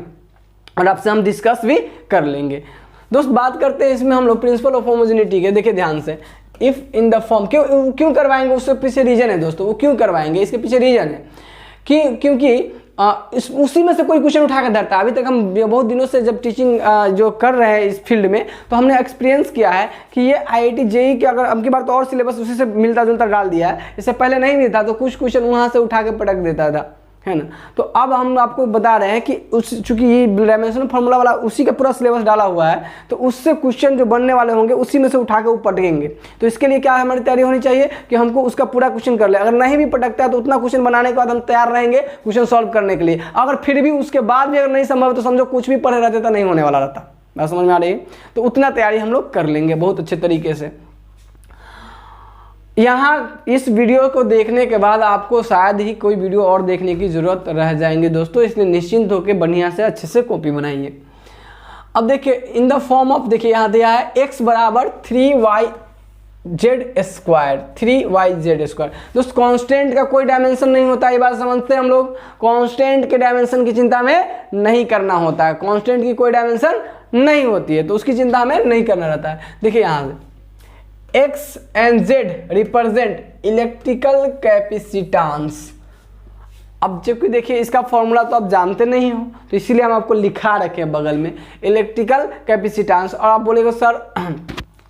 [SPEAKER 1] और आपसे हम डिस्कस भी कर लेंगे। दोस्त बात करते हैं इसमें हम लोग प्रिंसिपल ऑफ होमोजेनिटी के। देखिए ध्यान से, इफ इन द फॉर्म, क्यों करवाएंगे, उसके पीछे रीजन है दोस्तों, वो क्यों करवाएंगे इसके पीछे रीजन है कि क्योंकि उसी में से कोई क्वेश्चन उठा कर धरता है। अभी तक हम बहुत दिनों से जब टीचिंग जो कर रहे हैं इस फील्ड में, तो हमने एक्सपीरियंस किया है कि ये IIT JEE के, अगर अब की बार तो और सिलेबस उसी से मिलता जुलता डाल दिया है, इससे पहले नहीं मिलता तो कुछ क्वेश्चन वहाँ से उठा के पटक देता था, है ना। तो अब हम आपको बता रहे हैं कि चूंकि ये डायमेंशन फार्मूला वाला उसी का पूरा सिलेबस डाला हुआ है, तो उससे क्वेश्चन जो बनने वाले होंगे उसी में से उठा के वो पटकेंगे। तो इसके लिए क्या हमारी तैयारी होनी चाहिए कि हमको उसका पूरा क्वेश्चन कर ले। अगर नहीं भी पटकता है तो उतना क्वेश्चन बनाने के बाद हम तैयार रहेंगे क्वेश्चन सॉल्व करने के लिए। अगर फिर भी उसके बाद भी अगर नहीं संभव तो समझो कुछ भी पढ़े रहते तो नहीं होने वाला रहता। बात समझ में आ रही है? तो उतना तैयारी हम लोग कर लेंगे बहुत अच्छे तरीके से। यहाँ इस वीडियो को देखने के बाद आपको शायद ही कोई वीडियो और देखने की ज़रूरत रह जाएंगे दोस्तों, इसलिए निश्चिंत होकर बढ़िया से अच्छे से कॉपी बनाइए। अब देखिए इन द फॉर्म ऑफ, देखिए यहाँ दिया है x बराबर 3yz स्क्वायर, 3yz स्क्वायर। दोस्त कांस्टेंट का कोई डायमेंशन नहीं होता, ये बात समझते हैं हम लोग। कांस्टेंट के डायमेंशन की चिंता में नहीं करना होता है, कांस्टेंट की कोई डायमेंशन नहीं होती है तो उसकी चिंता हमें नहीं करना रहता है। देखिए यहाँ से X and Z represent electrical capacitance. अब जबकि देखिए इसका फॉर्मूला तो आप जानते नहीं हो, तो इसीलिए हम आपको लिखा रखे हैं बगल में इलेक्ट्रिकल कैपेसिटेंस। और आप बोलेगा सर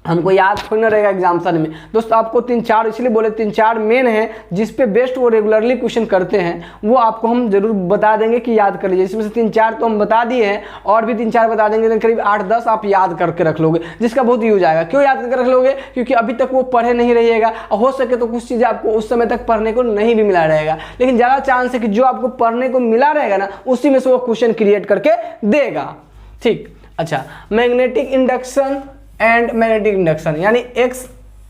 [SPEAKER 1] हमको याद थोड़ी ना रहेगा एग्जाम्पल में। दोस्तों आपको 3-4 इसलिए बोले 3-4 मेन है जिस पे बेस्ट वो रेगुलरली क्वेश्चन करते हैं, वो आपको हम जरूर बता देंगे कि याद कर लीजिए। इसमें से 3-4 तो हम बता दिए हैं, और भी 3-4 बता देंगे, लेकिन करीब 8-10 आप याद करके रख लोगे, जिसका बहुत यूज आएगा। क्यों याद करके रख लोगे? क्योंकि अभी तक वो पढ़े नहीं रहिएगा, और हो सके तो कुछ चीज़ें आपको उस समय तक पढ़ने को नहीं भी मिला रहेगा, लेकिन ज़्यादा चांस है कि जो आपको पढ़ने को मिला रहेगा ना उसी में से वो क्वेश्चन क्रिएट करके देगा। ठीक, अच्छा, magnetic induction and magnetic induction, यानी X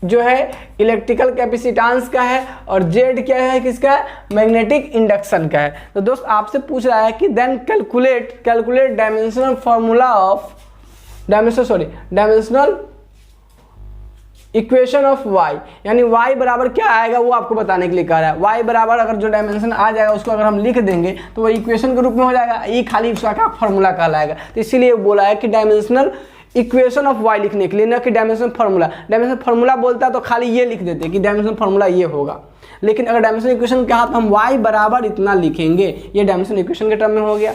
[SPEAKER 1] जो है इलेक्ट्रिकल कैपेसिटेंस का है और जेड क्या है, किसका है, मैग्नेटिक इंडक्शन का है। तो दोस्त आपसे पूछ रहा है कि then calculate dimensional formula of dimensional equation of y, यानी y बराबर क्या आएगा वो आपको बताने के लिए कह रहा है। y बराबर अगर जो डायमेंशन आ जाएगा उसको अगर हम लिख देंगे तो वो इक्वेशन के रूप में हो जाएगा, ये खाली उसका क्या फॉर्मूला कहलाएगा। तो इसीलिए बोला है कि डायमेंशनल इक्वेशन ऑफ y लिखने के लिए, ना कि डायमेंशनल फार्मूला। डायमेंशनल फार्मूला बोलता तो खाली ये लिख देते कि डायमेंशनल फार्मूला ये होगा, लेकिन अगर डायमेंशनल इक्वेशन कहा तो हम y बराबर इतना लिखेंगे, ये डायमेंशनल इक्वेशन के टर्म में हो गया।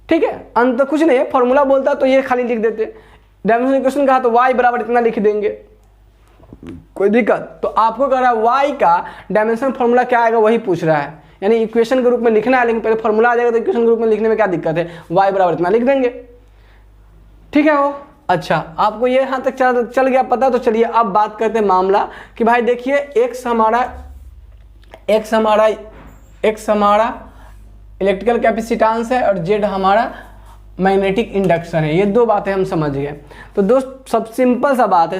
[SPEAKER 1] ठीक है, अंत कुछ नहीं है, फार्मूला बोलता तो ये खाली लिख देते, डायमेंशनल इक्वेशन कहा तो y बराबर इतना लिख देंगे, कोई दिक्कत। तो आपको कह रहा है y का डायमेंशनल फार्मूला क्या आएगा वही पूछ रहा है, यानी इक्वेशन के रूप में लिखना है, लेकिन पहले फार्मूला आ जाएगा तो इक्वेशन के रूप में लिखने में क्या दिक्कत है, y बराबर इतना लिख देंगे। ठीक है वो, अच्छा आपको ये यहाँ तक चल गया पता। तो चलिए अब बात करते हैं मामला कि भाई देखिए x हमारा इलेक्ट्रिकल कैपेसिटेंस है और z हमारा मैग्नेटिक इंडक्शन है, ये दो बातें हम समझ गए। तो दोस्त सब सिंपल सा बात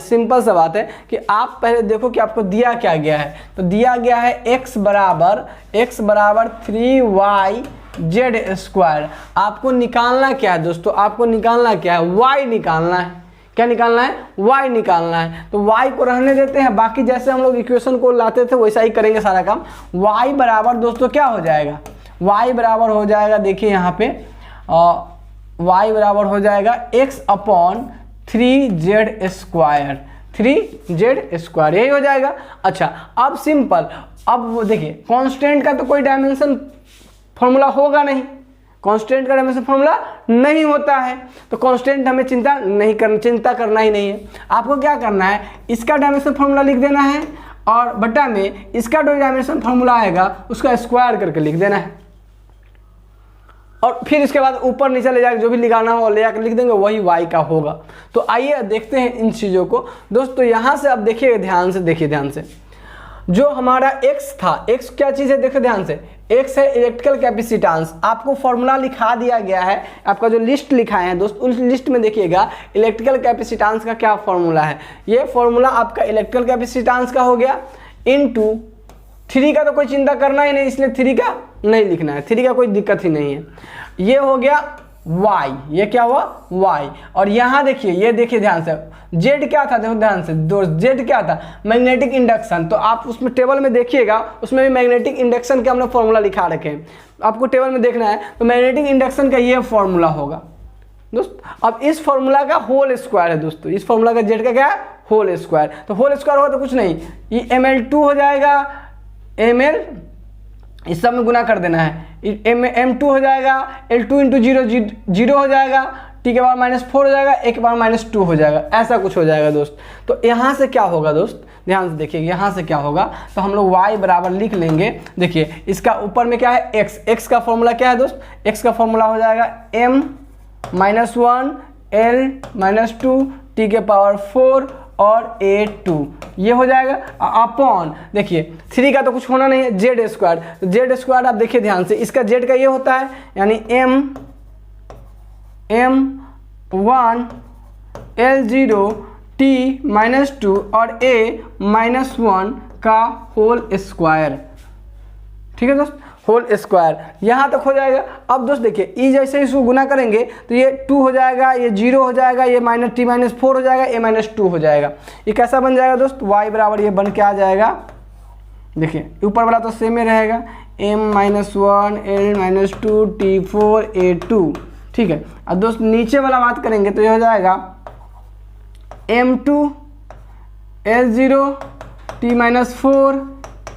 [SPEAKER 1] है कि आप पहले देखो कि आपको दिया क्या गया है। तो दिया गया है x बराबर 3y z²। आपको निकालना क्या है दोस्तों, आपको निकालना क्या है, y निकालना है। क्या निकालना है, y निकालना है। तो y को रहने देते हैं, बाकी जैसे हम लोग इक्वेशन को लाते थे वैसा ही करेंगे सारा काम। y बराबर दोस्तों क्या हो जाएगा, y बराबर हो जाएगा, देखिए यहाँ पे y बराबर हो जाएगा x/3z², यही हो जाएगा। अच्छा अब सिंपल, अब वो देखिए कांस्टेंट का तो कोई डायमेंशन फॉर्मूला होगा नहीं, कांस्टेंट का डायमेंशन फॉर्मूला नहीं होता है, तो कांस्टेंट हमें चिंता करना ही नहीं है। आपको क्या करना है, इसका डायमेंशन फॉर्मूला लिख देना है और बटा में इसका जो डायमेंशन फॉर्मूला आएगा उसका स्क्वायर करके लिख देना है, और फिर इसके बाद ऊपर नीचे ले जाकर जो भी लिखाना हो ले जाकर लिख देंगे, वही y का होगा। तो आइए देखते हैं इन चीज़ों को दोस्तों। यहाँ से अब देखिए ध्यान से, जो हमारा x था, x क्या चीज़ है देखो ध्यान से, x है इलेक्ट्रिकल कैपेसिटेंस। आपको फॉर्मूला लिखा दिया गया है, आपका जो लिस्ट लिखा है दोस्त, उस लिस्ट में देखिएगा इलेक्ट्रिकल कैपेसिटेंस का क्या फॉर्मूला है। ये फॉर्मूला आपका इलेक्ट्रिकल कैपेसिटेंस का हो गया इनटू 3 का तो कोई चिंता करना ही नहीं, इसलिए 3 का नहीं लिखना है, 3 का कोई दिक्कत ही नहीं है। ये हो गया y, ये क्या हुआ y, और यहाँ देखिए, ये देखिए ध्यान से, z क्या था, देखो ध्यान से दोस्त, z क्या था, मैग्नेटिक इंडक्शन। तो आप उसमें टेबल में देखिएगा, उसमें भी मैग्नेटिक इंडक्शन के हमने फॉर्मूला लिखा रखे हैं, आपको टेबल में देखना है। तो मैग्नेटिक इंडक्शन का ये फॉर्मूला होगा दोस्त। अब इस फॉर्मूला का होल स्क्वायर है दोस्तों, इस फॉर्मूला का z का क्या है, होल स्क्वायर। तो होल स्क्वायर होगा तो कुछ नहीं, ये ml2 हो जाएगा, ml इस सब में गुना कर देना है, m2 हो जाएगा, l2 इंटू 0 हो जाएगा, t के पावर -4 हो जाएगा, a के पावर -2 हो जाएगा, ऐसा कुछ हो जाएगा दोस्त। तो यहाँ से क्या होगा दोस्त, ध्यान से देखिए, यहाँ से क्या होगा, तो हम लोग y बराबर लिख लेंगे। देखिए इसका ऊपर में क्या है, x का फॉर्मूला क्या है दोस्त, x का फॉर्मूला हो जाएगा m-1 l-2 t के पावर 4 और a2, ये हो जाएगा अपॉन, देखिए 3 का तो कुछ होना नहीं है, z²। तो z² आप देखिए ध्यान से, इसका z का ये होता है, यानी m1 l0 t-2 और a-1 का होल स्क्वायर। ठीक है दोस्त, होल स्क्वायर यहाँ तक हो जाएगा। अब दोस्त देखिए, ई जैसे इसको गुना करेंगे तो ये 2 हो जाएगा, ये 0 हो जाएगा, ये -t-4 हो जाएगा, a-2 हो जाएगा। ये कैसा बन जाएगा दोस्त, y बराबर ये बन के आ जाएगा, देखिए ऊपर वाला तो सेम ही रहेगा, m-1 l-2 t4 a2। ठीक है, अब दोस्त नीचे वाला बात करेंगे तो ये हो जाएगा m2 l0 t-4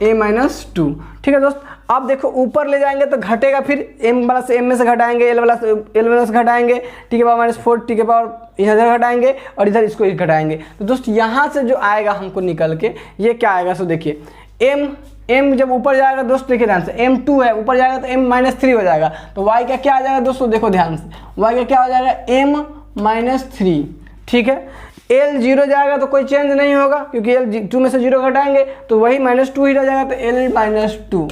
[SPEAKER 1] a-2। ठीक है दोस्त, अब देखो ऊपर ले जाएंगे तो घटेगा, फिर m वाला से m में से घटाएंगे, l वाला से l में से घटाएंगे, t के पावर -4 t के पावर इधर घटाएंगे और इधर इसको घटाएंगे। तो दोस्त यहाँ से जो आएगा हमको निकल के, ये क्या आएगा, सो देखिए m जब ऊपर जाएगा दोस्त, देखिए ध्यान से, m2 है, ऊपर जाएगा तो m-3 हो जाएगा। तो y का क्या आ जाएगा दोस्तों, देखो ध्यान से, y का क्या हो जाएगा, m-3। ठीक है, l0 जाएगा तो कोई चेंज नहीं होगा, क्योंकि l2 में से 0 घटाएंगे तो वही -2 ही रह जाएगा, तो l-2।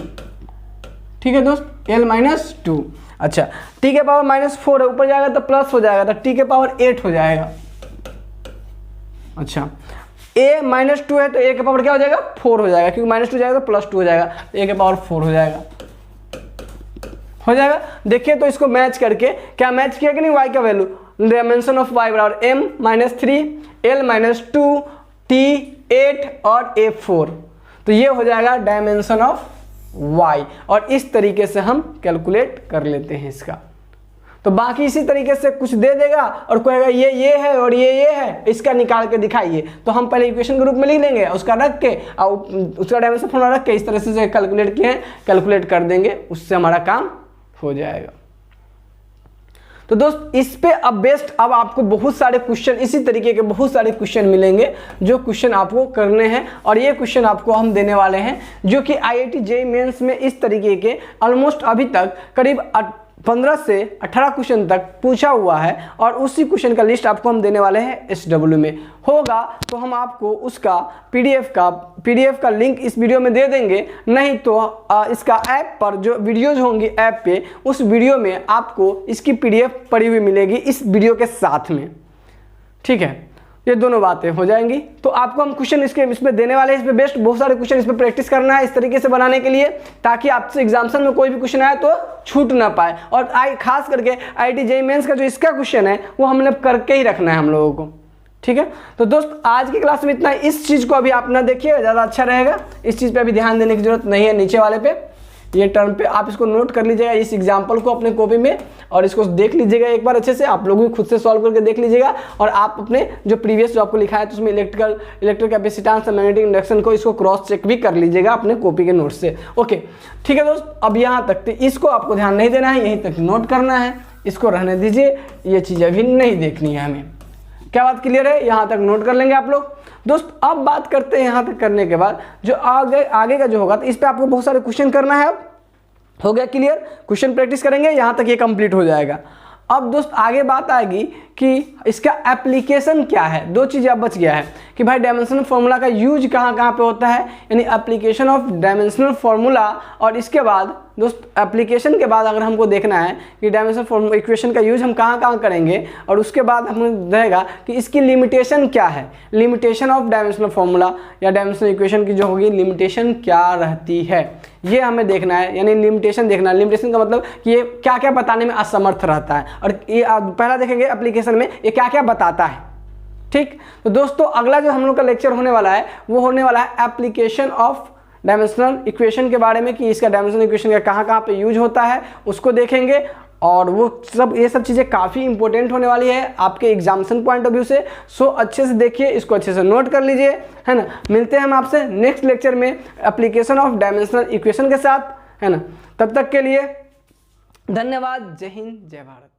[SPEAKER 1] ठीक है दोस्त, l-2। अच्छा, t के पावर -4 है, ऊपर जाएगा तो प्लस हो जाएगा, तो t के पावर 8 हो जाएगा। अच्छा, a -2 है तो a का पावर क्या हो जाएगा 4 हो जाएगा, क्योंकि -2 जाएगा तो +2 हो जाएगा, तो a का पावर 4 हो जाएगा। देखिए तो इसको मैच करके क्या मैच किया कि नहीं, y का वैल्यू डायमेंशन ऑफ y बराबर m -3 l -2 t 8 और a 4, तो ये हो जाएगा डायमेंशन ऑफ y, और इस तरीके से हम कैलकुलेट कर लेते हैं इसका। तो बाकी इसी तरीके से कुछ दे देगा और कहेगा ये है और ये है, इसका निकाल के दिखाइए, तो हम पहले इक्वेशन के रूप में लिख लेंगे, उसका रख के और उसका डायमेंशन फॉर्मूला रख के इस तरह से कैलकुलेट किए हैं, कैलकुलेट कर देंगे, उससे हमारा काम हो जाएगा। तो दोस्त इस पे अब बेस्ट अब आपको बहुत सारे क्वेश्चन, इसी तरीके के बहुत सारे क्वेश्चन मिलेंगे जो क्वेश्चन आपको करने हैं, और ये क्वेश्चन आपको हम देने वाले हैं जो कि IIT JEE मेंस में इस तरीके के ऑलमोस्ट अभी तक करीब 15 से 18 क्वेश्चन तक पूछा हुआ है, और उसी क्वेश्चन का लिस्ट आपको हम देने वाले हैं SW में। होगा तो हम आपको उसका PDF का लिंक इस वीडियो में दे देंगे, नहीं तो इसका ऐप पर जो वीडियोज होंगी ऐप पे, उस वीडियो में आपको इसकी PDF पड़ी हुई मिलेगी इस वीडियो के साथ में, ठीक है। ये दोनों बातें हो जाएंगी। तो आपको हम क्वेश्चन इसमें देने वाले हैं, इस पे बेस्ट बहुत सारे क्वेश्चन इस पे प्रैक्टिस करना है इस तरीके से बनाने के लिए, ताकि आपसे एग्जामिनेशन में कोई भी क्वेश्चन आए तो छूट ना पाए। और खास करके IIT JEE मेंस का जो इसका क्वेश्चन है वो हमने करके ही रखना है हम लोगों को, ठीक है। तो दोस्त आज की क्लास में इतना, इस चीज़ को अभी आप ना देखिए, ज़्यादा अच्छा रहेगा, इस चीज़ पर अभी ध्यान देने की जरूरत नहीं है। नीचे वाले पे ये टर्म पे आप इसको नोट कर लीजिएगा, इस एग्जाम्पल को अपने कॉपी में, और इसको देख लीजिएगा एक बार अच्छे से, आप लोग भी खुद से सॉल्व करके देख लीजिएगा, और आप अपने जो प्रीवियस जो आपको लिखा है तो उसमें इलेक्ट्रिक कैपेसिटेंस और मैग्नेटिक इंडक्शन को इसको क्रॉस चेक भी कर लीजिएगा अपने कॉपी के नोट से। ओके ठीक है दोस्त, अब यहाँ तक इसको आपको ध्यान नहीं देना है, यहीं तक नोट करना है, इसको रहने दीजिए, ये चीज़ अभी नहीं देखनी है हमें। क्या बात क्लियर है? यहाँ तक नोट कर लेंगे आप लोग। दोस्त अब बात करते हैं यहाँ तक करने के बाद जो आगे का जो होगा, तो इस पर आपको बहुत सारे क्वेश्चन करना है। अब हो गया क्लियर, क्वेश्चन प्रैक्टिस करेंगे, यहाँ तक ये कंप्लीट हो जाएगा। अब दोस्त आगे बात आएगी कि इसका एप्लीकेशन क्या है। दो चीज़ें अब बच गया है कि भाई डायमेंशनल फार्मूला का यूज कहाँ कहाँ पे होता है, यानी एप्लीकेशन ऑफ डायमेंशनल फार्मूला। और इसके बाद दोस्त एप्लीकेशन के बाद अगर हमको देखना है कि डायमेंशनल इक्वेशन का यूज हम कहाँ कहाँ करेंगे, और उसके बाद हमें रहेगा कि इसकी लिमिटेशन क्या है, लिमिटेशन ऑफ डायमेंशनल फार्मूला या डायमेंशनल इक्वेशन की जो होगी लिमिटेशन क्या रहती है, ये हमें देखना है। यानी लिमिटेशन देखना है, लिमिटेशन का मतलब कि ये क्या क्या बताने में असमर्थ रहता है, और ये पहला देखेंगे एप्लीकेशन में ये क्या क्या बताता है। ठीक, तो दोस्तों अगला जो हम लोग का लेक्चर होने वाला है वो होने वाला है एप्लीकेशन ऑफ डायमेंशनल इक्वेशन के बारे में, कि इसका डायमेंशनल इक्वेशन का कहाँ कहाँ पे यूज होता है उसको देखेंगे। और वो सब ये सब चीज़ें काफ़ी इंपॉर्टेंट होने वाली है आपके एग्जामिनेशन पॉइंट ऑफ व्यू से। सो अच्छे से देखिए, इसको अच्छे से नोट कर लीजिए, है ना। मिलते हैं हम आपसे नेक्स्ट लेक्चर में एप्लीकेशन ऑफ डायमेंशनल इक्वेशन के साथ, है ना। तब तक के लिए धन्यवाद। जय हिंद, जय भारत।